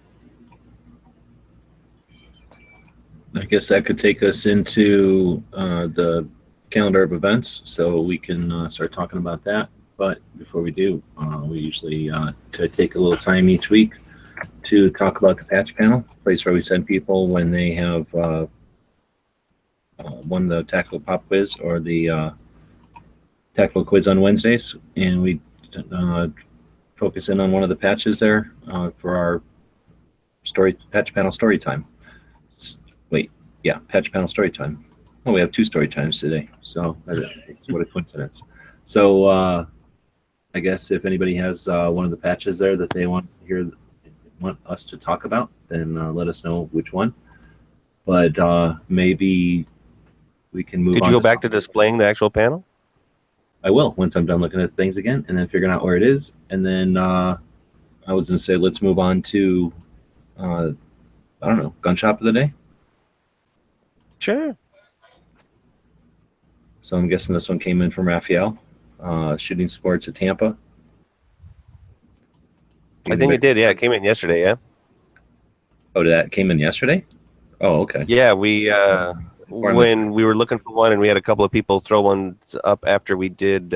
I guess that could take us into the calendar of events, so we can start talking about that. But before we do, we usually try to take a little time each week to talk about the patch panel, place where we send people when they have won the tactical pop quiz or the tactical quiz on Wednesdays, and we focus in on one of the patches there for our patch panel story time. Patch panel story time. Oh, we have 2 story times today, so what a coincidence. So I guess if anybody has one of the patches there that they want us to talk about, then let us know which one. But maybe we can move on. Could you go back to displaying the actual panel? I will, once I'm done looking at things again and then figuring out where it is. And then I was going to say, let's move on to, I don't know, gun shop of the day. Sure. So I'm guessing this one came in from Raphael, Shooting Sports at Tampa. I think it did. Yeah, it came in yesterday. Yeah. Oh, that came in yesterday? Oh, okay. Yeah, we when we were looking for one, and we had a couple of people throw ones up after we did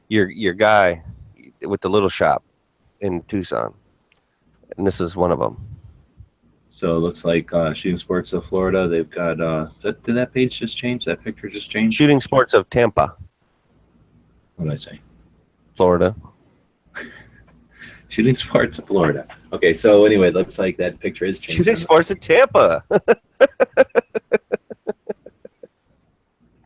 your guy with the little shop in Tucson, and this is one of them. So it looks like Shooting Sports of Florida. They've got. Did that page just change? That picture just changed? Shooting Sports of Tampa. What did I say? Florida. Shooting Sports of Florida. Okay, so anyway, it looks like that picture is changed. Shooting Sports of Tampa.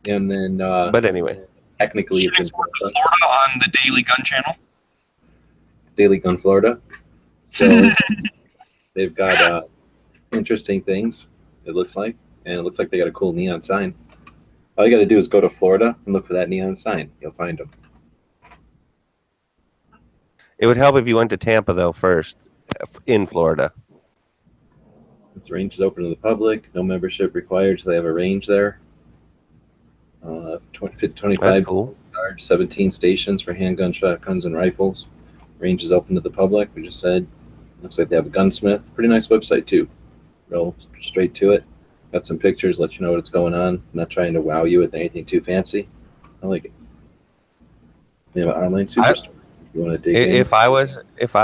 And then. But anyway. Technically, Shooting it's in Sports of Florida on the Daily Gun channel. Daily Gun Florida. So they've got interesting things, it looks like. And it looks like they got a cool neon sign. All you got to do is go to Florida and look for that neon sign. You'll find them. It would help if you went to Tampa, though, first, in Florida. This range is open to the public. No membership required, so they have a range there. 25 That's cool. yards, 17 stations for handguns, shotguns, and rifles. Range is open to the public. We just said. Looks like they have a gunsmith. Pretty nice website, too. Real straight to it. Got some pictures, let you know what's going on. Not trying to wow you with anything too fancy. I like it. They have an online superstore. You want to dig in? If I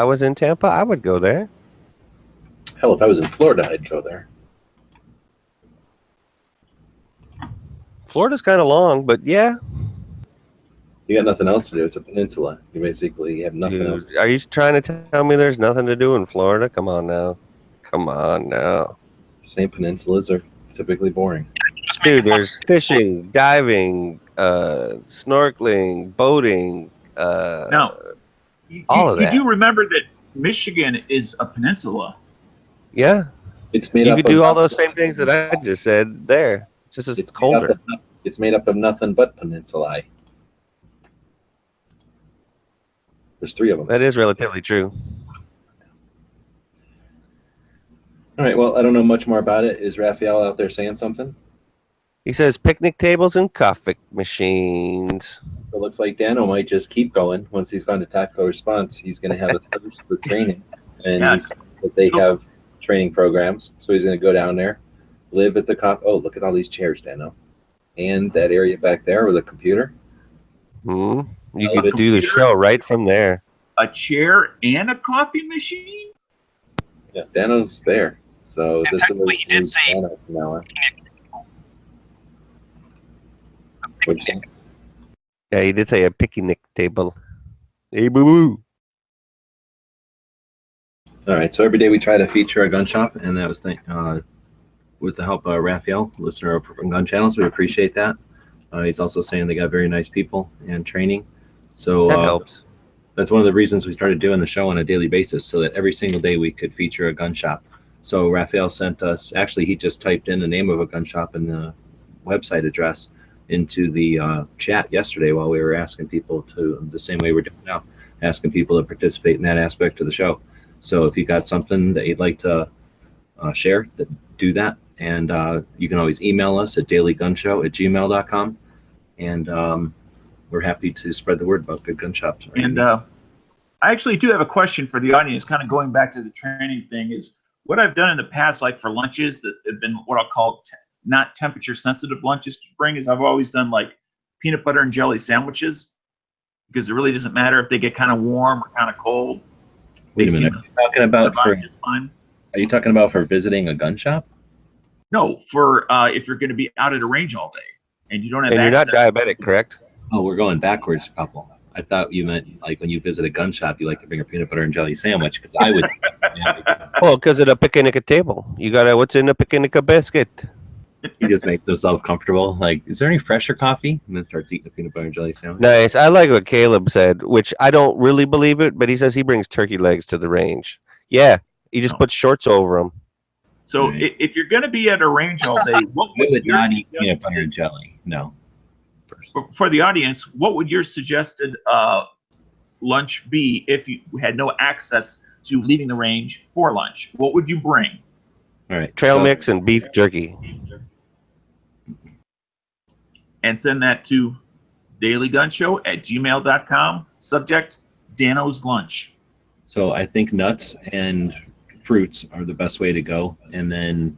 was in Tampa, I would go there. Hell, if I was in Florida, I'd go there. Florida's kind of long, but yeah. You got nothing else to do. It's a peninsula. You basically have nothing else. Are you trying to tell me there's nothing to do in Florida? Come on now. Same peninsulas are typically boring. Dude, there's fishing, diving, snorkeling, boating. Now, all of that. You do remember that Michigan is a peninsula. Yeah. It's made You up could of do all nothing. those same things that I just said there. Just as it's colder. It's made up of nothing but peninsulae. There's 3 of them. That is relatively true. All right. Well, I don't know much more about it. Is Raphael out there saying something? He says picnic tables and coffee machines. It looks like Dano might just keep going. Once he's gone to tactical response, he's going to have a thirst for training. And Yeah. he said that they have training programs. So he's going to go down there, live at the Oh, look at all these chairs, Dano. And that area back there with a computer. You A could do the show right from there. A chair and a coffee machine? Yeah, Dano's there. So And this is technically he did say- Dano from now on. What'd you say? Yeah, he did say a picnic table. Hey, boo-boo. All right, so every day we try to feature a gun shop, and that was with the help of Raphael, listener from Gun Channels. We appreciate that. He's also saying they got very nice people and training. So That helps. that's one of the reasons we started doing the show on a daily basis, so that every single day we could feature a gun shop. So Raphael sent us, actually he just typed in the name of a gun shop in the website address, into the chat yesterday while we were asking people to, the same way we're doing now, asking people to participate in that aspect of the show. So if you got something that you'd like to share, do that. And you can always email us at dailygunshow@gmail.com. And we're happy to spread the word about good gun shops. And I actually do have a question for the audience, kind of going back to the training thing, is what I've done in the past, like for lunches that have been what I'll call not temperature sensitive lunches to bring, is I've always done like peanut butter and jelly sandwiches, because it really doesn't matter if they get kind of warm or kind of cold. Wait a minute. Are you talking about just fine. Are you talking about for visiting a gun shop? No, for if you're going to be out at a range all day and you don't have And you're not access. diabetic, correct? Oh, we're going backwards a couple. I thought you meant like when you visit a gun shop, you like to bring a peanut butter and jelly sandwich. Because I would. Well, because of the picnic table. You got what's in the picnic biscuit? You just make themselves comfortable. Like, is there any fresher coffee? And then starts eating a peanut butter and jelly sandwich. Nice. I like what Caleb said, which I don't really believe it, but he says he brings turkey legs to the range. Yeah, he just puts shorts over them. So Right. if you're going to be at a range all day, what I would your not eat peanut suggested- butter and jelly. No. for the audience, what would your suggested lunch be if you had no access to leaving the range for lunch? What would you bring? All right. Trail so- mix and beef jerky. And send that to dailygunshow@gmail.com. Subject, Dano's lunch. So I think nuts and fruits are the best way to go, and then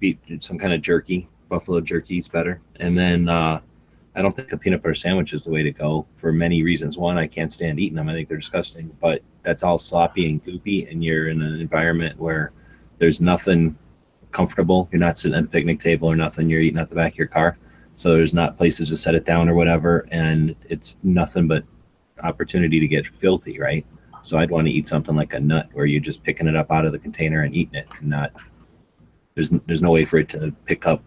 beef, some kind of jerky. Buffalo jerky is better. And then I don't think a peanut butter sandwich is the way to go for many reasons. One, I can't stand eating them. I think they're disgusting. But that's all sloppy and goopy, and you're in an environment where there's nothing comfortable. You're not sitting at a picnic table or nothing. You're eating at the back of your car. So there's not places to set it down or whatever, and it's nothing but opportunity to get filthy, right? So I'd want to eat something like a nut where you're just picking it up out of the container and eating it, and not there's no way for it to pick up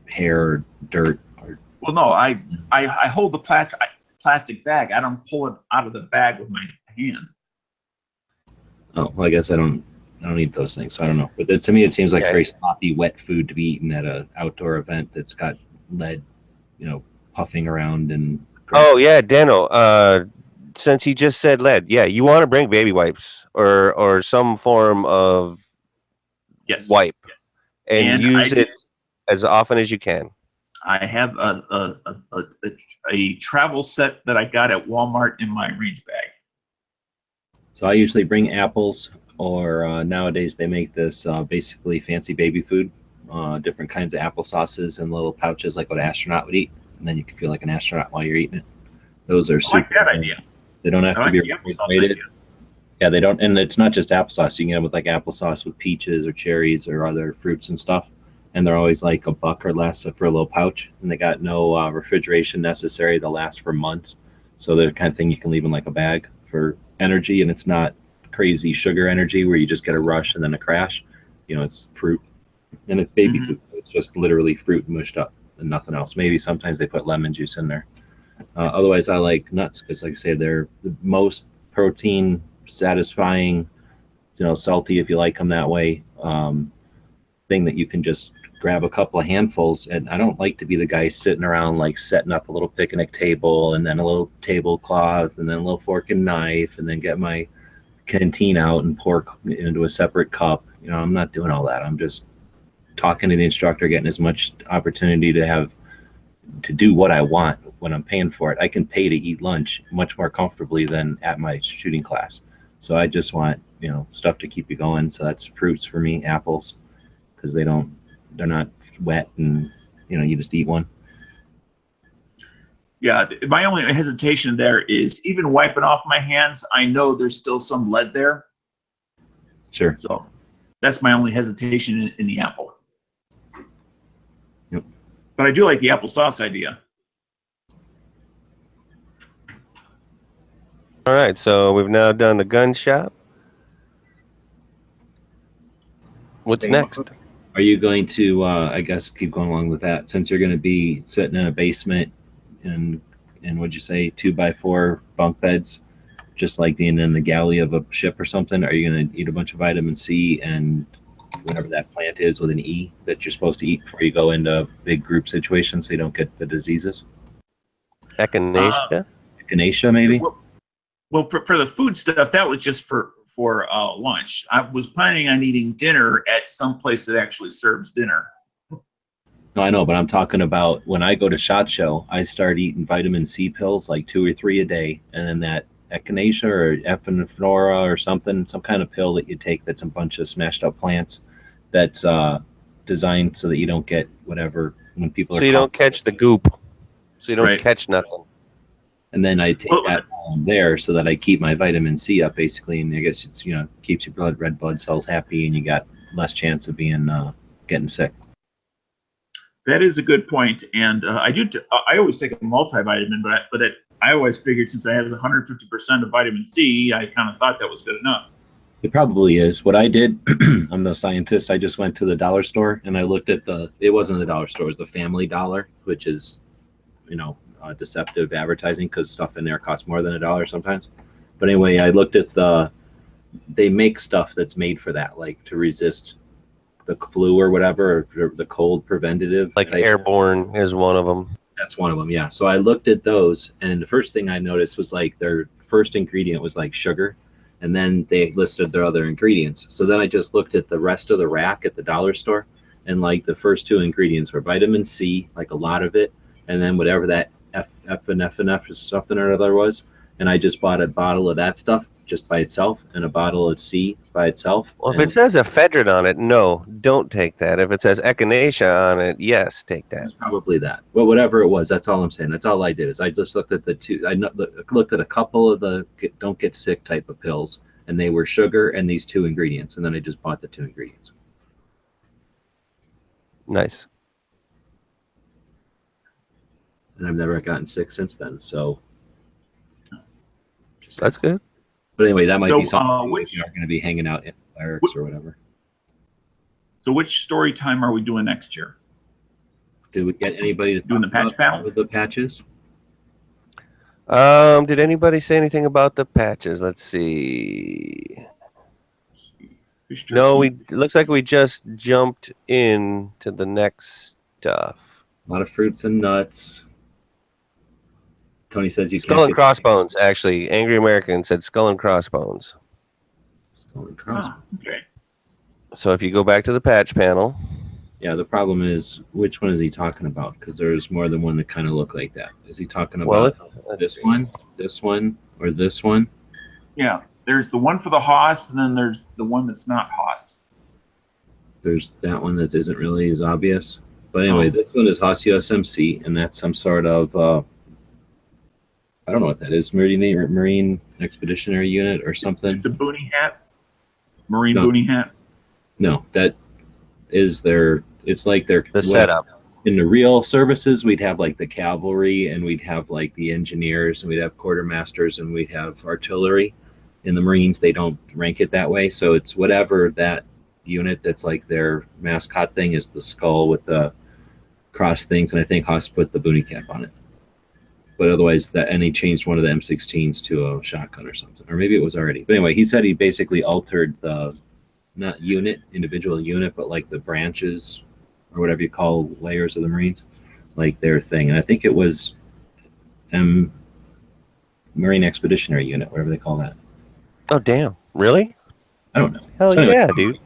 hair or dirt. Or Well, no, I hold the plastic bag. I don't pull it out of the bag with my hand. oh, well, I guess I don't eat those things, so I don't know. But to me, it seems like Yeah. very sloppy, wet food to be eaten at a outdoor event that's got lead, puffing around and. Oh yeah, Dano. Since he just said lead, yeah, you want to bring baby wipes or some form of Yes. wipe, and And use I- it as often as you can. I have a travel set that I got at Walmart in my range bag. So I usually bring apples, or nowadays they make this basically fancy baby food, different kinds of applesauces in little pouches like what an astronaut would eat, and then you can feel like an astronaut while you're eating it. Those are I like that idea. They don't have I to like be the applesauce refrigerated. idea. Yeah, they don't, and it's not just applesauce. You can get them with like applesauce with peaches or cherries or other fruits and stuff, and they're always like $1 or less for a little pouch, and they got no refrigeration necessary. They'll last for months, so they're the kind of thing you can leave in like a bag for energy, and it's not crazy sugar energy where you just get a rush and then a crash. It's fruit, and it's baby Mhm. food. It's just literally fruit mushed up and nothing else. Maybe sometimes they put lemon juice in there. Otherwise, I like nuts because, like I say, they're the most protein satisfying, salty if you like them that way, thing that you can just grab a couple of handfuls. And I don't like to be the guy sitting around like setting up a little picnic table and then a little tablecloth and then a little fork and knife and then get my canteen out and pour into a separate cup. I'm not doing all that. I'm just talking to the instructor, getting as much opportunity to do what I want when I'm paying for it. I can pay to eat lunch much more comfortably than at my shooting class. So I just want, stuff to keep you going. So that's fruits for me, apples, because they're not wet and, you just eat one. Yeah, my only hesitation there is even wiping off my hands, I know there's still some lead there. Sure. So that's my only hesitation in the apple. Yep. But I do like the applesauce idea. All right, so we've now done the gun shop. What's Big one. next? Are you going to, I guess, keep going along with that since you're going to be sitting in a basement and what'd you say, 2x4 bunk beds, just like being in the galley of a ship or something? Are you going to eat a bunch of vitamin C and whatever that plant is with an E that you're supposed to eat before you go into big group situations so you don't get the diseases. Echinacea? Echinacea, maybe? Well, for the food stuff, that was just for lunch. I was planning on eating dinner at some place that actually serves dinner. No, I know, but I'm talking about when I go to SHOT Show, I start eating vitamin C pills, like 2 or 3 a day, and then that echinacea or epinephrine or something, some kind of pill that you take that's a bunch of smashed up plants that's designed so that you don't get whatever when people are. So you don't catch the goop. So you don't Right. catch nothing. And then I take that there so that I keep my vitamin C up, basically, and I guess it's keeps your red blood cells happy, and you got less chance of being getting sick. That is a good point, and I always take a multivitamin, but I always figured since I have 150% of vitamin C, I kind of thought that was good enough. It probably is. What I did, I'm no scientist. I just went to the dollar store and I looked at it wasn't the dollar store, it was the Family Dollar, which is, deceptive advertising because stuff in there costs more than $1 sometimes. But anyway, I looked at they make stuff that's made for that, like to resist the flu or whatever, or the cold preventative. Like Airborne is one of them. That's one of them, yeah. So I looked at those, and the first thing I noticed was like their first ingredient was like sugar, and then they listed their other ingredients. So then I just looked at the rest of the rack at the dollar store, and like the first 2 ingredients were vitamin C, like a lot of it, and then whatever that epinephrine or something or other was, and I just bought a bottle of that stuff just by itself and a bottle of C by itself. Well, if it says ephedrine on it, no, don't take that. If it says echinacea on it, yes, take that. It's probably that. Well, whatever it was, that's all I'm saying. That's all I did is I just looked at the 2. I looked at a couple of the don't get sick type of pills, and they were sugar and these 2 ingredients, and then I just bought the 2 ingredients. Nice. And I've never gotten sick since then. So That's good. But anyway, that might be something which we are going to be hanging out in Eric's or whatever. So which story time are we doing next year? Did we get anybody to doing the patch panel with the patches? Did anybody say anything about the patches? Let's see. No, it looks like we just jumped into the next stuff. A lot of fruits and nuts. Tony says you Skull and Crossbones, actually. Angry American said Skull and Crossbones. Skull and Crossbones. Okay. So if you go back to the patch panel. Yeah, the problem is, which one is he talking about? Because there's more than one that kind of look like that. Is he talking about this one, or this one? Yeah, there's the one for the Haas, and then there's the one that's not Haas. There's that one that isn't really as obvious. But anyway, this one is Haas USMC, and that's some sort of... I don't know what that is. Marine Expeditionary Unit or something. It's a boonie hat. Marine boonie hat. No, that is it's like the setup. In the real services, we'd have like the cavalry, and we'd have like the engineers, and we'd have quartermasters, and we'd have artillery. In the Marines, they don't rank it that way. So it's whatever that unit that's like their mascot thing is, the skull with the cross things, and I think Haas put the boonie cap on it. But otherwise, and he changed one of the M16s to a shotgun or something. Or maybe it was already. But anyway, he said he basically altered the, not individual unit, but like the branches or whatever you call layers of the Marines, like their thing. And I think it was Marine Expeditionary Unit, whatever they call that. Oh, damn. Really? I don't know. Hell so anyway, yeah, dude.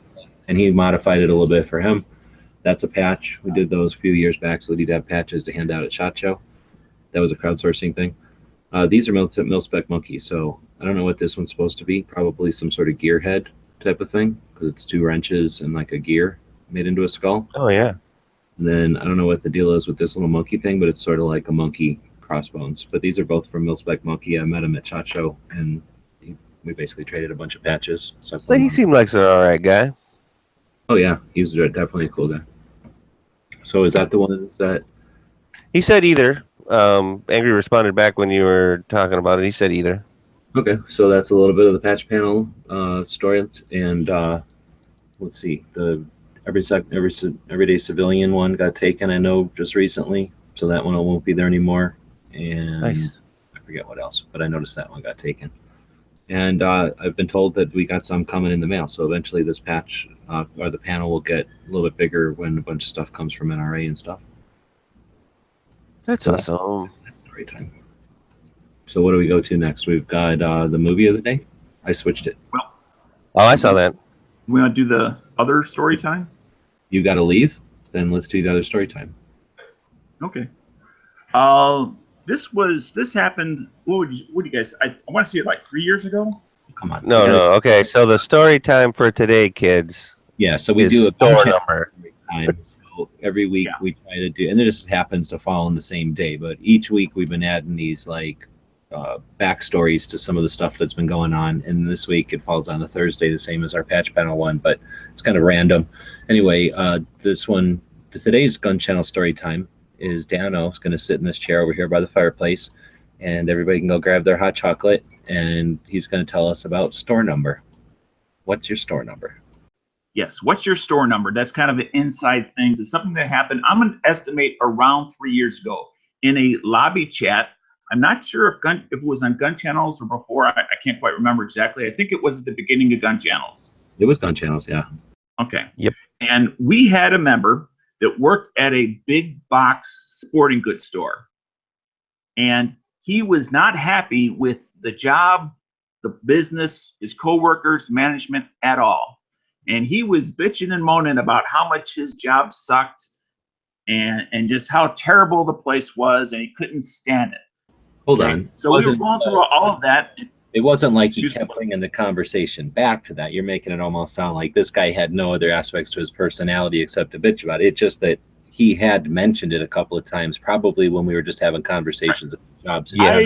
And he modified it a little bit for him. That's a patch. We did those a few years back, so he'd have patches to hand out at SHOT Show. That was a crowdsourcing thing. These are mil-spec monkeys, so I don't know what this one's supposed to be. Probably some sort of gear head type of thing, because it's 2 wrenches and like a gear made into a skull. Oh, yeah. And then I don't know what the deal is with this little monkey thing, but it's sort of like a monkey crossbones. But these are both from mil-spec monkey. I met him at SHOT Show, and we basically traded a bunch of patches. So he seemed like an all right guy. Oh, yeah. He's definitely a cool guy. So is that the one that... He said either. Angry responded back when you were talking about it. He said either. Okay, so that's a little bit of the patch panel story. And let's see, the everyday civilian one got taken, I know, just recently. So that one won't be there anymore. And nice. I forget what else, but I noticed that one got taken. And I've been told that we got some coming in the mail. So eventually this patch or the panel will get a little bit bigger when a bunch of stuff comes from NRA and stuff. That's So awesome. That's story time. So what do we go to next? We've got the movie of the day. I switched it. Well, Oh, I saw that. we want to do the other story time? You got to leave? Then let's do the other story time. Okay. This happened. What do you guys? I want to say it like 3 years ago. Come on. No, We gotta- no. Okay, so the story time for today, kids, Yeah, so we is do a store gun channel number. time. So every week Yeah. we try to do, and it just happens to fall on the same day. But each week we've been adding these like backstories to some of the stuff that's been going on. And this week it falls on a Thursday, the same as our patch panel one, but it's kind of random. Anyway, this one, today's gun channel story time is Dano is going to sit in this chair over here by the fireplace, and everybody can go grab their hot chocolate, and he's going to tell us about store number. What's your store number? Yes. What's your store number? That's kind of the inside things. It's something that happened. I'm going to estimate around 3 years ago in a lobby chat. I'm not sure if it was on Gun Channels or before. I can't quite remember exactly. I think it was at the beginning of Gun Channels. It was gun channels, yeah. Okay. Yep. And we had a member that worked at a big box sporting goods store. And he was not happy with the job, the business, his coworkers, management at all. And he was bitching and moaning about how much his job sucked and just how terrible the place was, and he couldn't stand it. Hold Okay? on. So we were going through all of that. It wasn't like he Excuse kept me. bringing the conversation back to that. You're making it almost sound like this guy had no other aspects to his personality except to bitch about it. It's just that he had mentioned it a couple of times, probably when we were just having conversations about jobs. Yeah.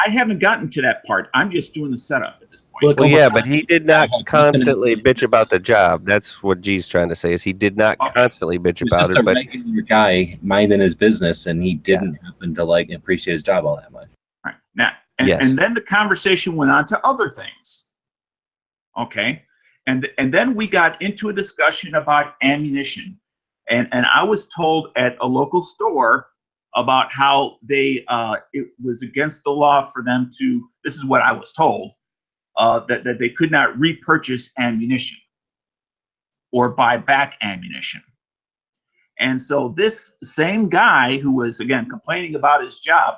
I haven't gotten to that part. I'm just doing the setup at this point. Look, Well, yeah, almost but he did not constantly bitch about the job. That's what G's trying to say, is he did not constantly bitch he was about just it, a but regular guy minding his business, and he didn't happen to like appreciate his job all that much. Right. Now, Yes. and then the conversation went on to other things. Okay. And then we got into a discussion about ammunition. And I was told at a local store about how it was against the law for them to, this is what I was told, that they could not repurchase ammunition or buy back ammunition. And so this same guy who was, again, complaining about his job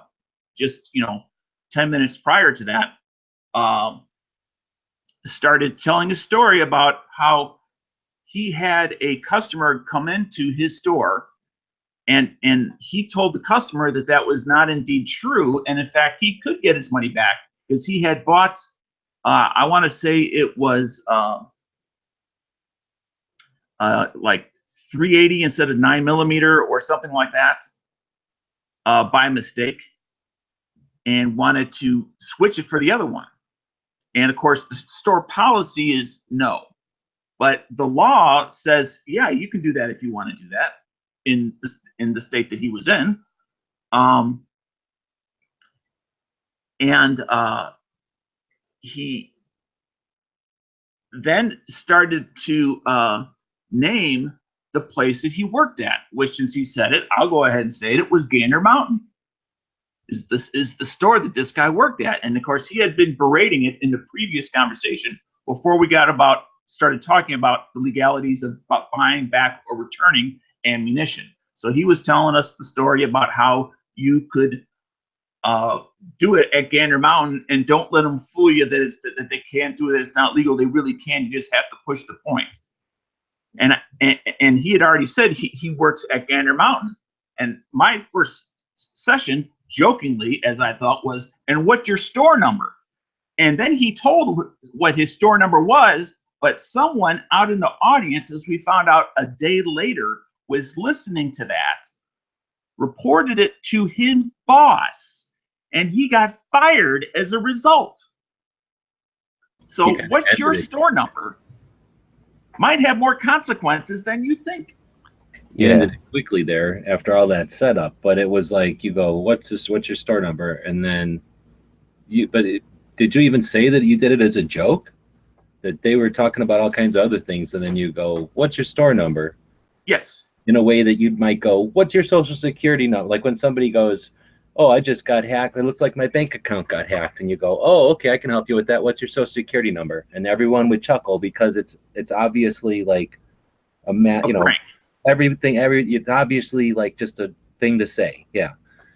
just, 10 minutes prior to that, started telling a story about how he had a customer come into his store, and he told the customer that that was not indeed true, and in fact he could get his money back because he had bought, I want to say it was like 380 instead of 9mm or something like that, by mistake, and wanted to switch it for the other one. And of course, the store policy is no. But the law says, yeah, you can do that if you want to do that in the state that he was in. He then started to name the place that he worked at, which, since he said it, I'll go ahead and say it. It was Gander Mountain. Is the store that this guy worked at. And of course, he had been berating it in the previous conversation before we started talking about the legalities of about buying back or returning ammunition. So he was telling us the story about how you could do it at Gander Mountain, and don't let them fool you that they can't do it, that it's not legal. They really can. You just have to push the point. And he had already said he works at Gander Mountain. And my first session, jokingly, as I thought, was, and what's your store number? And then he told what his store number was, but someone out in the audience, as we found out a day later, was listening to that, reported it to his boss, and he got fired as a result. So Yeah, what's your everything. store number might have more consequences than you think. You Yeah. ended it quickly there after all that setup, but it was like, you go, what's your store number? And then did you even say that you did it as a joke? That they were talking about all kinds of other things, and then you go, what's your store number? Yes. In a way that you might go, what's your social security number? Like when somebody goes, oh, I just got hacked. It looks like my bank account got hacked. And you go, oh, okay, I can help you with that. What's your social security number? And everyone would chuckle because it's obviously like Prank. it's obviously like just a thing to say. Yeah.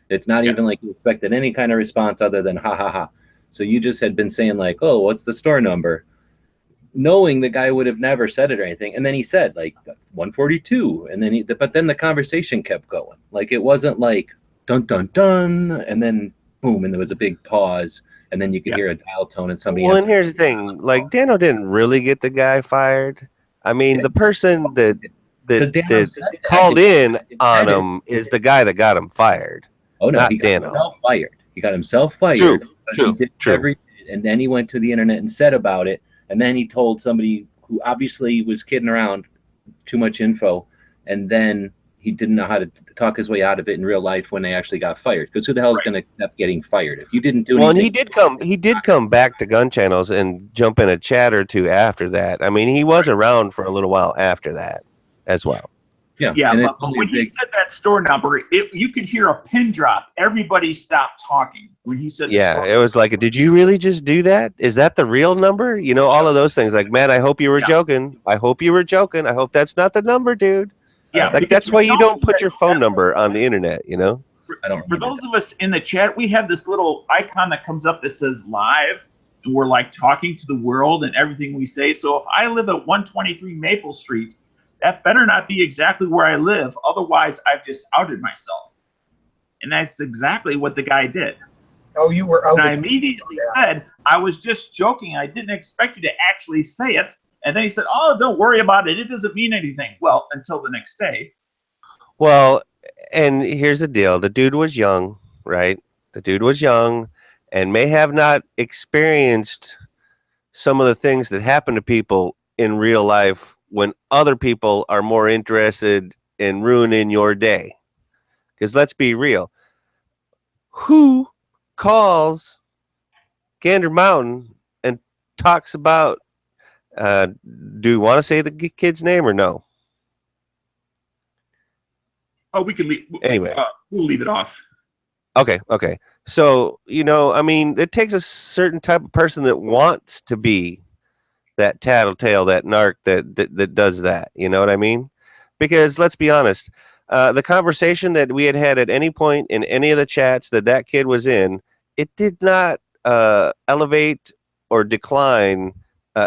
It's not even like you expected any kind of response other than ha ha ha. So you just had been saying like, oh, what's the store number? Knowing the guy would have never said it or anything. And then he said like 142. And then but then the conversation kept going. Like it wasn't like dun dun dun and then boom and there was a big pause and then you could hear a dial tone and somebody Well, and here's the thing, like Dano didn't really get the guy fired. I mean, the person that called in on him is the guy that got him fired. Oh no, not he got Dano. himself fired. He got himself fired. True. And then he went to the internet and said about it. And then he told somebody who obviously was kidding around, too much info. And then he didn't know how to talk his way out of it in real life when they actually got fired. Because who the hell is going to end up getting fired if you didn't do anything? Well, and he did come back to Gun Channels and jump in a chat or two after that. I mean, he was around for a little while after that as well. Yeah, but when he said that store number, you could hear a pin drop. Everybody stopped talking when he said. Yeah, it was like, did you really just do that? Is that the real number? You know, all of those things. Like, man, I hope you were joking. I hope you were joking. I hope that's not the number, dude. Yeah, like that's why you don't put your phone number on the internet. You know. For those of us in the chat, we have this little icon that comes up that says live, and we're like talking to the world and everything we say. So if I live at 123 Maple Street. That better not be exactly where I live. Otherwise, I've just outed myself. And that's exactly what the guy did. Oh, you were outed. And I immediately said, I was just joking. I didn't expect you to actually say it. And then he said, oh, don't worry about it. It doesn't mean anything. Well, until the next day. Well, and here's the deal. The dude was young, right? The dude was young and may have not experienced some of the things that happen to people in real life when other people are more interested in ruining your day. Because let's be real. Who calls Gander Mountain and talks about, do you want to say the kid's name or no? Oh, we can leave. Anyway. We'll leave it off. Okay. So, you know, I mean, it takes a certain type of person that wants to be that tattletale, that narc that does that. You know what I mean? Because let's be honest, the conversation that we had at any point in any of the chats that kid was in, it did not elevate or decline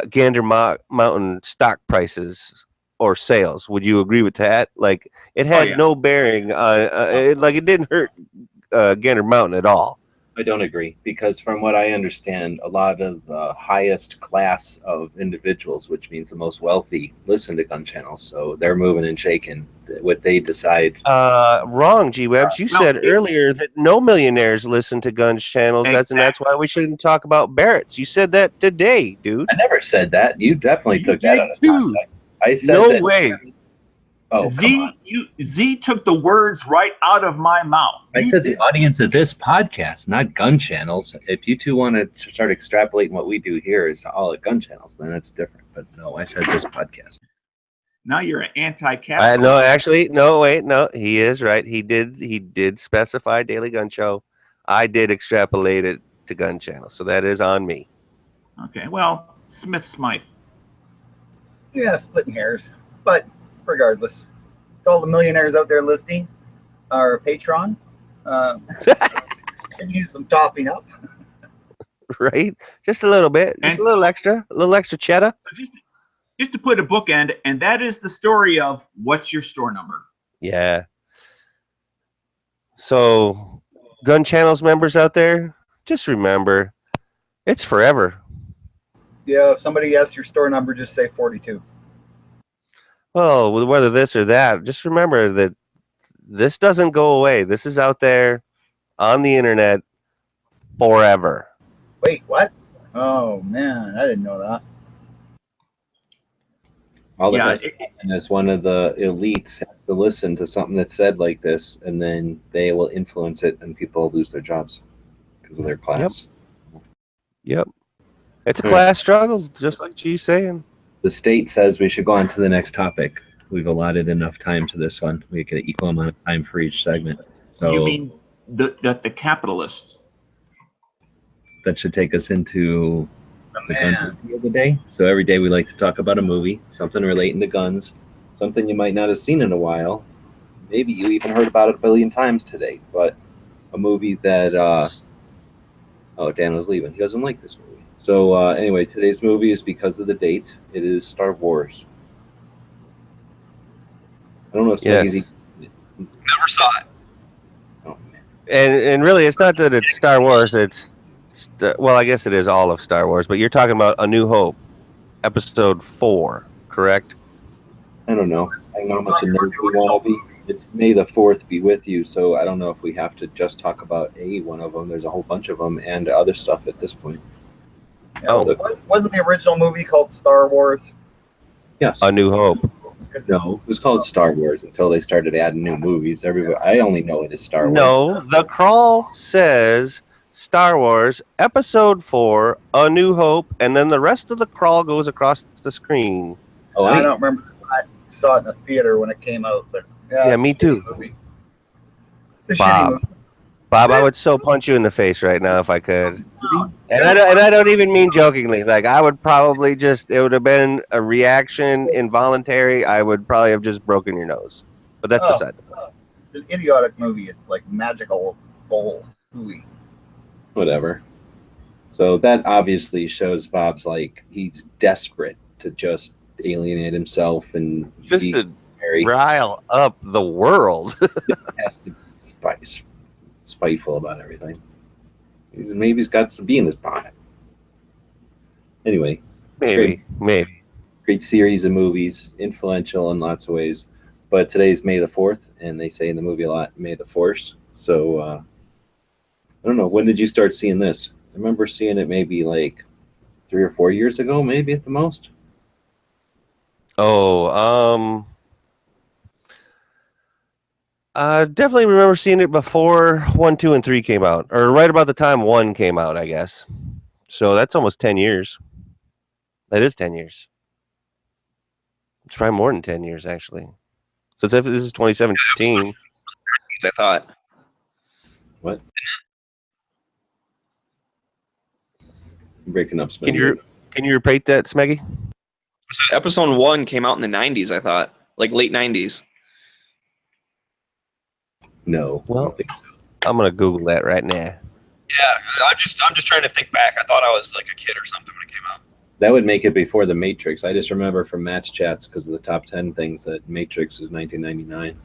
Gander Mountain stock prices or sales. Would you agree with that? Like, it had no bearing on, it didn't hurt Gander Mountain at all. I don't agree, because from what I understand, a lot of the highest class of individuals, which means the most wealthy, listen to gun channels. So they're moving and shaking what they decide. Wrong, G-Webs. You said earlier that no millionaires listen to guns channels. Exactly. That's why we shouldn't talk about Barrett's. You said that today, dude. I never said that. You definitely took that out of context. I said no that. way. Oh, Z took the words right out of my mouth. I said the audience of this podcast, not gun channels. If you two want to start extrapolating what we do here is to all at gun channels, then that's different. But no, I said this podcast. Now you're an anti-capitalist. No, actually, no, wait, no. He is right. He did specify Daily Gun Show. I did extrapolate it to gun channels, so that is on me. Okay, well, Smith-Smythe. Yeah, splitting hairs. But regardless, to all the millionaires out there listening, our Patreon, can use some topping up. Right? Just a little bit. Just a little extra cheddar. Just to put a bookend, and that is the story of what's your store number. Yeah. So, gun channels members out there, just remember, it's forever. Yeah, if somebody asks your store number, just say 42. Well, whether this or that, just remember that this doesn't go away. This is out there on the internet forever. Wait, what? Oh, man, I didn't know that. All that has to happen is one of the elites has to listen to something that's said like this, and then they will influence it, and people will lose their jobs because of their class. Yep. It's a class struggle, just like she's saying. The state says we should go on to the next topic. We've allotted enough time to this one. We get an equal amount of time for each segment. So You mean the capitalists. That should take us into the gun Man. movie of the day. So every day we like to talk about a movie, something relating to guns, something you might not have seen in a while. Maybe you even heard about it a billion times today, but a movie that oh, Dan was leaving. He doesn't like this movie. So anyway, today's movie is because of the date. It is Star Wars. I don't know if Yes. Smeggy's Never saw it. oh man. And really, it's not that it's Star Wars. Well, I guess it is all of Star Wars. But you're talking about A New Hope, Episode 4, correct? I don't know. I don't know how much a nerd we want to be. It's May the 4th be with you, so I don't know if we have to just talk about one of them. There's a whole bunch of them and other stuff at this point. Oh. Wasn't the original movie called Star Wars? Yes. A New Hope. No, it was called Star Wars until they started adding new movies. I only know it as Star Wars. No, the crawl says Star Wars Episode 4, A New Hope, and then the rest of the crawl goes across the screen. Oh, I don't remember. I saw it in the theater when it came out, but Yeah, it's me a shitty too. movie. It's a Bob. shitty movie. Bob, I would so punch you in the face right now if I could. And I don't even mean jokingly. Like, I would probably it would have been a reaction involuntary. I would probably have just broken your nose. But that's beside the point. It's an idiotic movie. It's like magical bowl movie. Whatever. So that obviously shows Bob's like he's desperate to just alienate himself and Just be to very rile up the world. has to be spiteful about everything. Maybe he's got some bee in his bonnet. Anyway, maybe. great series of movies, influential in lots of ways. But today's May the 4th, and they say in the movie a lot, May the Force. So I don't know. When did you start seeing this? I remember seeing it maybe like 3 or 4 years ago, maybe at the most. Oh, I definitely remember seeing it before 1, 2, and 3 came out. Or right about the time 1 came out, I guess. So that's almost 10 years. That is 10 years. It's probably more than 10 years, actually. So this is 2017. I thought. What? I'm breaking up. Can you repeat that, Smeggy? So episode 1 came out in the 90s, I thought. Like late 90s. No. I Well, don't think so. I'm gonna Google that right now. Yeah, I'm just trying to think back. I thought I was like a kid or something when it came out. That would make it before The Matrix. I just remember from Matt's chats because of the top 10 things that Matrix was 1999.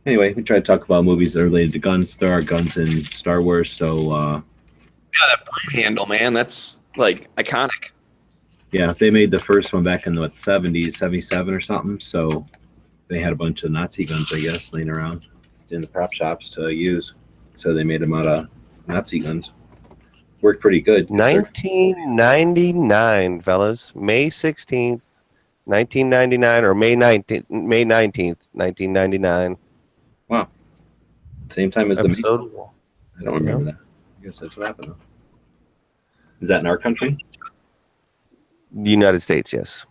Anyway, we try to talk about movies that are related to guns. There are guns in Star Wars, so Yeah, that broom handle, man. That's like iconic. yeah, they made the first one back in the 70s, 77 or something. So they had a bunch of Nazi guns, I guess, laying around in the prop shops to use. So they made them out of Nazi guns. Worked pretty good. 1999, fellas. May 16th, 1999, or May 19th, 1999. Wow. Same time as the Episode. I don't remember that. I guess that's what happened. Though. Is that in our country? United States, yes.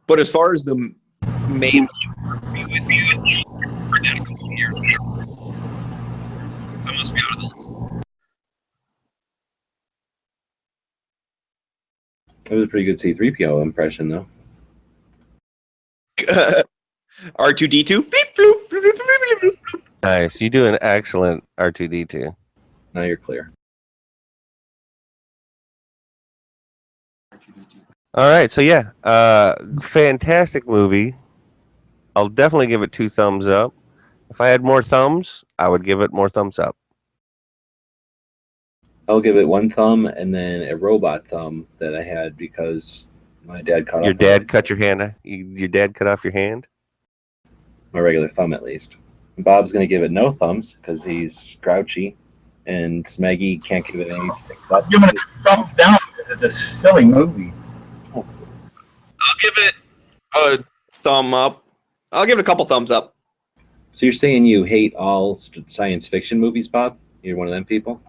But as far as the main with me, identical here. I must be out of this. That was a pretty good C-3PO impression, though. R2D2. Bleep, bloop, bloop, bloop, bloop, bloop, bloop. Nice. You do an excellent R2D2. Now you're clear. All right, so yeah, fantastic movie. I'll definitely give it 2 thumbs up. If I had more thumbs, I would give it more thumbs up. I'll give it 1 thumb and then a robot thumb that I had because my dad cut Your off dad cut your hand. Your dad cut off your hand. my regular thumb at least. Bob's going to give it no thumbs because he's grouchy, and Smeggy can't give it any sticks up. I'm giving it thumbs down because it's a silly movie. I'll give it a thumb up. I'll give it a couple thumbs up. So you're saying you hate all science fiction movies, Bob? You're one of them people?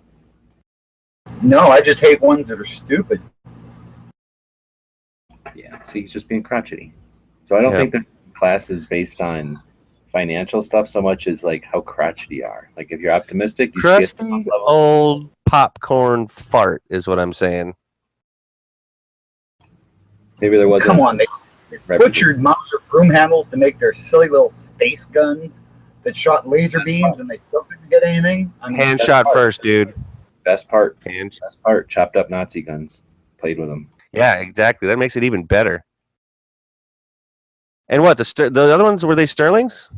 No, I just hate ones that are stupid. Yeah, see, he's just being crotchety. So I don't think the class is based on financial stuff so much as like how crotchety you are. Like if you're optimistic, you should be at the Crusty top level. old popcorn fart is what I'm saying. Maybe there wasn't. Come on, they butchered Mauser broom handles to make their silly little space guns that shot laser beams, and they still couldn't get anything. I mean, Hand shot first, dude. Best part, Hand. chopped up Nazi guns. Played with them. Yeah, exactly. That makes it even better. And what the other ones, were they Sterlings?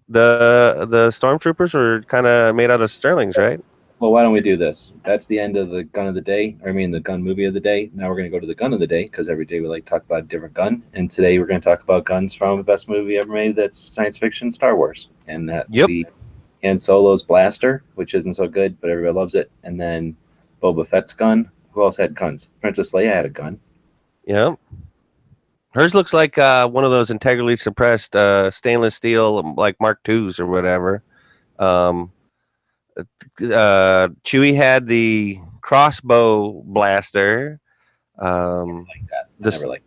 The stormtroopers were kind of made out of Sterlings, right? Well, why don't we do this? That's the end of the gun of the day. I mean, the gun movie of the day. Now we're going to go to the gun of the day because every day we like to talk about a different gun. And today we're going to talk about guns from the best movie ever made. That's science fiction, Star Wars, and that would be Han Solo's blaster, which isn't so good, but everybody loves it. And then Boba Fett's gun. Who else had guns? Princess Leia had a gun. Yep. Hers looks like one of those integrally suppressed stainless steel, like Mark IIs or whatever. Chewie had the crossbow blaster. I like that. I never liked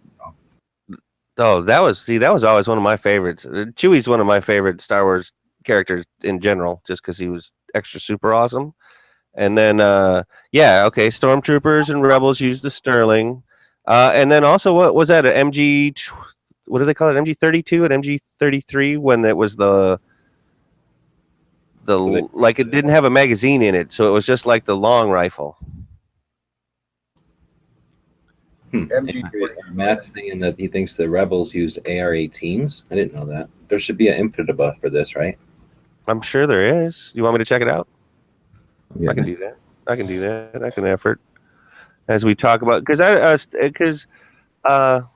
it. Oh, that was always one of my favorites. Chewie's one of my favorite Star Wars characters in general, just because he was extra super awesome. And then, Stormtroopers and Rebels used the Sterling. And then also, what was that? An MG? What do they call it? MG32 and MG33 when it was the like it didn't have a magazine in it, so it was just like the long rifle. Matt's saying that he thinks the Rebels used AR-18s. I didn't know that. There should be an input buff for this, right? I'm sure there is. You want me to check it out? Yeah. I can do that. I can effort as we talk about because what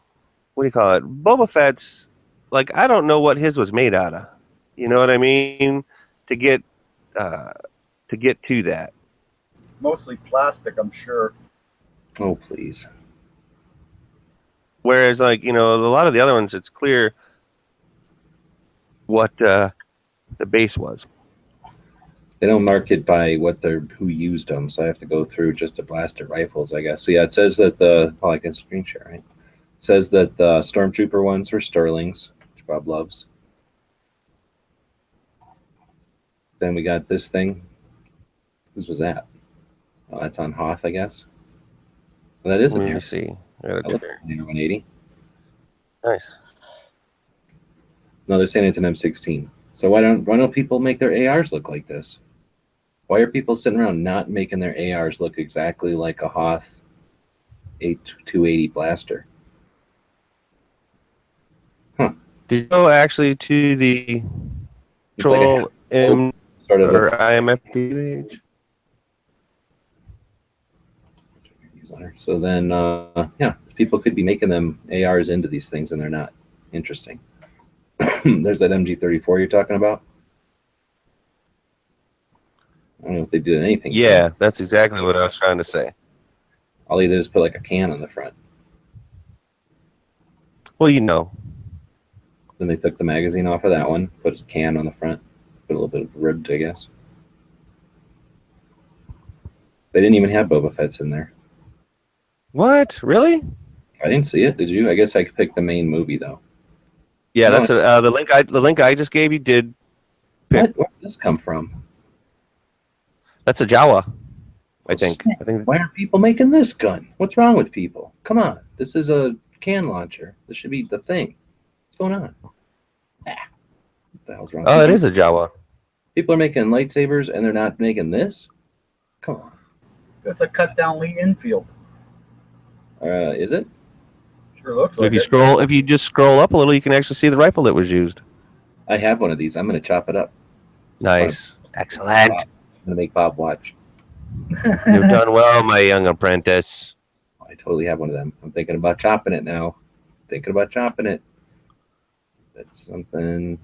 do you call it? Boba Fett's, like, I don't know what his was made out of. You know what I mean? To get to that. mostly plastic, I'm sure. Oh, please. Whereas, like, a lot of the other ones, it's clear what the base was. They don't mark it by who used them, so I have to go through just the blaster rifles, I guess. So yeah, it says that I can screen share, right? It says that the Stormtrooper ones were Sterlings, which Bob loves. Then we got this thing. Whose was that? Oh, that's on Hoth, I guess. Well, that is an Let air. me see. That looks like an Air 180. Nice. No, they're saying it's an M16. So why don't people make their ARs look like this? Why are people sitting around not making their ARs look exactly like a Hoth 280 blaster? Huh. Did you go actually to the Control like M sort of or IMF page? So then, people could be making them ARs into these things, and they're not. Interesting. There's that MG34 you're talking about. I don't know if they did anything. Yeah, that's exactly what I was trying to say. All they did is put like a can on the front. Well, Then they took the magazine off of that one, put a can on the front, put a little bit of ribbed, I guess. They didn't even have Boba Fett's in there. What? Really? I didn't see it. Did you? I guess I could pick the main movie though. Yeah, No, that's the link I just gave you did. Where did this come from? That's a Jawa, I think. Why are people making this gun? What's wrong with people? Come on, this is a can launcher. This should be the thing. What's going on? What the hell's wrong? Oh, it is a Jawa. People are making lightsabers and they're not making this. Come on. That's a cut down Lee Enfield. Is it? Sure looks like If you just scroll up a little, you can actually see the rifle that was used. I have one of these. I'm going to chop it up. Nice. Excellent. I'm going to make Bob watch. You've done well, my young apprentice. I totally have one of them. I'm thinking about chopping it now. That's something.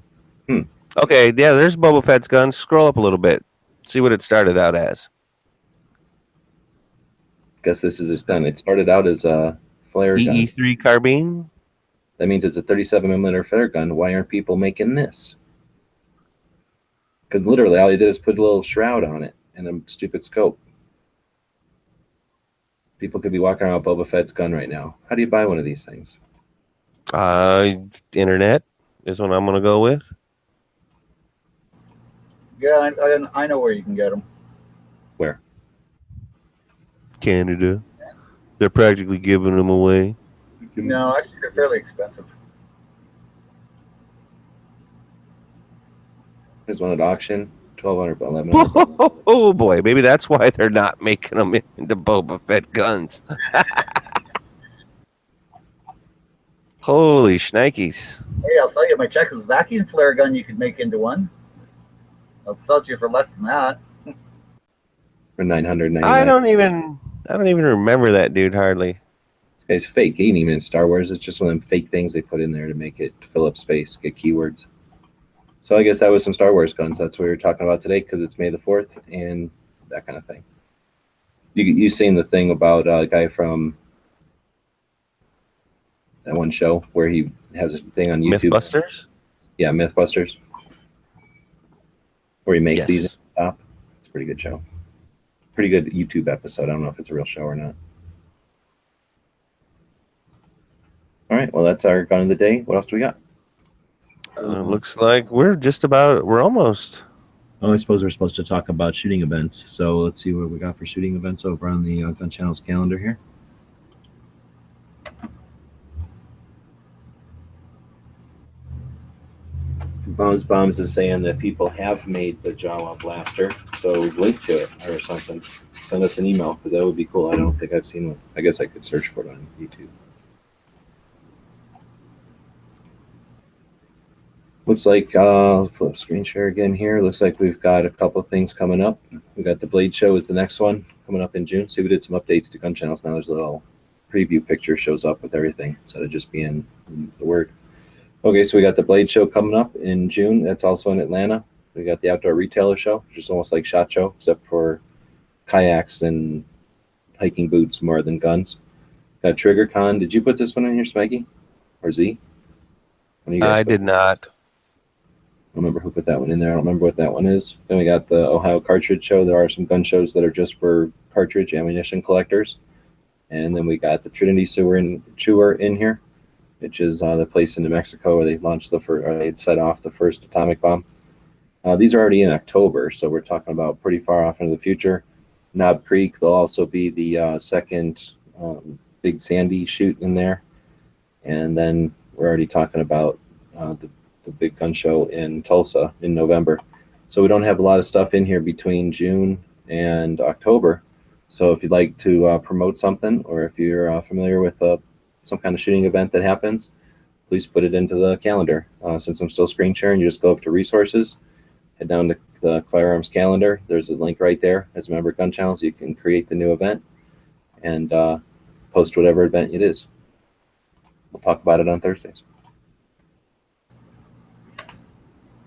Okay, yeah, there's Boba Fett's gun. Scroll up a little bit. See what it started out as. Guess this is his gun. It started out as a flare gun. EE3 carbine. That means it's a 37mm flare gun. Why aren't people making this? Because literally all he did is put a little shroud on it and a stupid scope. People could be walking around with Boba Fett's gun right now. How do you buy one of these things? Internet is what I'm gonna go with. Yeah, I know where you can get them. Where? Canada. They're practically giving them away. No, actually, they're fairly expensive. There's one at auction, 1,200, 1,100. Oh boy, maybe that's why they're not making them into Boba Fett guns. Holy shnikes. Hey, I'll sell you my Texas vacuum flare gun. You could make into one. I'll sell it to you for less than that. For 999. I don't even remember that dude hardly. It's fake. It ain't even in Star Wars. It's just one of them fake things they put in there to make it fill up space, get keywords. So I guess that was some Star Wars guns. That's what we were talking about today because it's May the 4th and that kind of thing. You seen the thing about a guy from that one show where he has a thing on YouTube? Mythbusters? Yeah, Mythbusters. Where he makes Yes. these at the top. It's a pretty good show. Pretty good YouTube episode. I don't know if it's a real show or not. All right, well, that's our gun of the day. What else do we got? Looks like we're almost. Oh, I suppose we're supposed to talk about shooting events. So let's see what we got for shooting events over on the Gun Channel's calendar here. Bombs is saying that people have made the Jawa blaster, so link to it or something. Send us an email because that would be cool. I don't think I've seen one. I guess I could search for it on YouTube. Looks like, flip screen share again here. Looks like we've got a couple of things coming up. We got the Blade Show is the next one coming up in June. See, we did some updates to Gun Channels. Now there's a little preview picture shows up with everything instead of just being the word. Okay, so we got the Blade Show coming up in June. That's also in Atlanta. We got the Outdoor Retailer Show, which is almost like SHOT Show, except for kayaks and hiking boots more than guns. Got Trigger Con. Did you put this one in here, Smeggy? Or Z? I did not. I don't remember who put that one in there. I don't remember what that one is. Then we got the Ohio Cartridge Show. There are some gun shows that are just for cartridge ammunition collectors. And then we got the Trinity Chewer in here, which is the place in New Mexico where they launched they set off the first atomic bomb. These are already in October, so we're talking about pretty far off into the future. Knob Creek, there'll also be the second Big Sandy shoot in there. And then we're already talking about the big gun show in Tulsa in November. So we don't have a lot of stuff in here between June and October. So if you'd like to promote something, or if you're familiar with some kind of shooting event that happens, please put it into the calendar. Since I'm still screen sharing, you just go up to resources, head down to the Firearms calendar. There's a link right there. As a member of Gun Channels, you can create the new event and post whatever event it is. We'll talk about it on Thursdays.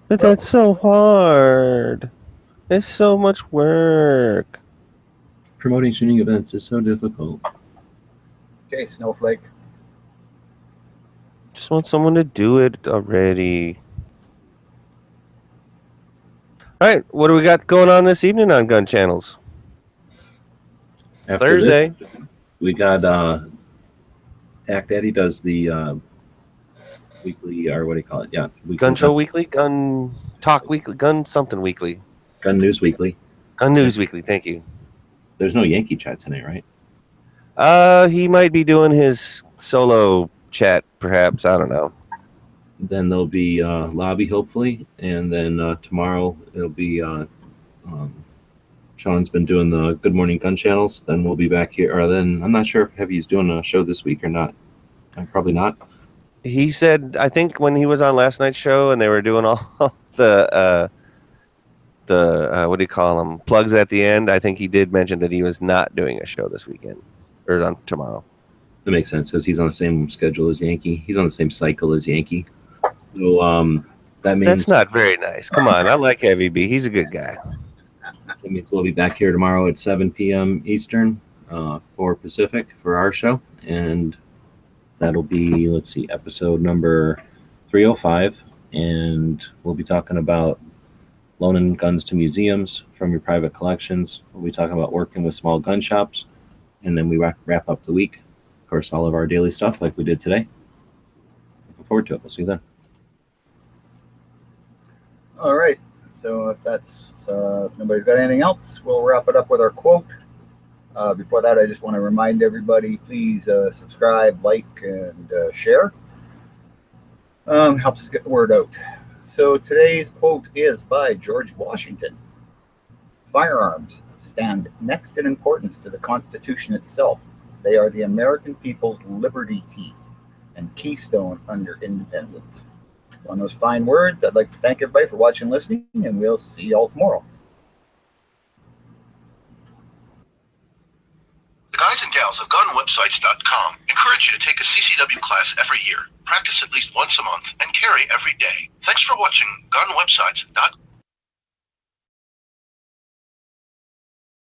But that's so hard. It's so much work. Promoting shooting events is so difficult. Okay, Snowflake. Just want someone to do it already. All right, what do we got going on this evening on Gun Channels? After Thursday. this, we got Tack Daddy does the weekly, or what do you call it? Yeah, weekly Gun Show Weekly, Gun Talk Weekly, Gun something Weekly. Gun News Weekly. Gun News Weekly, thank you. There's no Yankee chat tonight, right? He might be doing his solo chat, perhaps. I don't know. Then there'll be Lobby, hopefully. And then tomorrow it'll be Sean's been doing the Good Morning Gun Channels. Then we'll be back here. Or then I'm not sure if Heavy's doing a show this week or not. Probably not. He said, I think when he was on last night's show and they were doing all the what do you call them, plugs at the end, I think he did mention that he was not doing a show this weekend or on tomorrow. That makes sense because he's on the same schedule as Yankee. He's on the same cycle as Yankee. So that means that's not very nice. Come on, I like Heavy B. He's a good guy. That means we'll be back here tomorrow at 7 p.m. Eastern, 4 Pacific for our show, and that'll be, let's see, episode number 305, and we'll be talking about loaning guns to museums from your private collections. We'll be talking about working with small gun shops, and then we wrap up the week. Of course, all of our daily stuff like we did today. forward to it. We'll see you then. All right. So if nobody's got anything else, we'll wrap it up with our quote. Before that, I just want to remind everybody, please subscribe, like, and share. Helps us get the word out. So today's quote is by George Washington. Firearms stand next in importance to the Constitution itself. They are the American people's liberty teeth and keystone under independence. On those fine words, I'd like to thank everybody for watching and listening, and we'll see you all tomorrow. The guys and gals of gunwebsites.com encourage you to take a CCW class every year, practice at least once a month, and carry every day. Thanks for watching gunwebsites.com.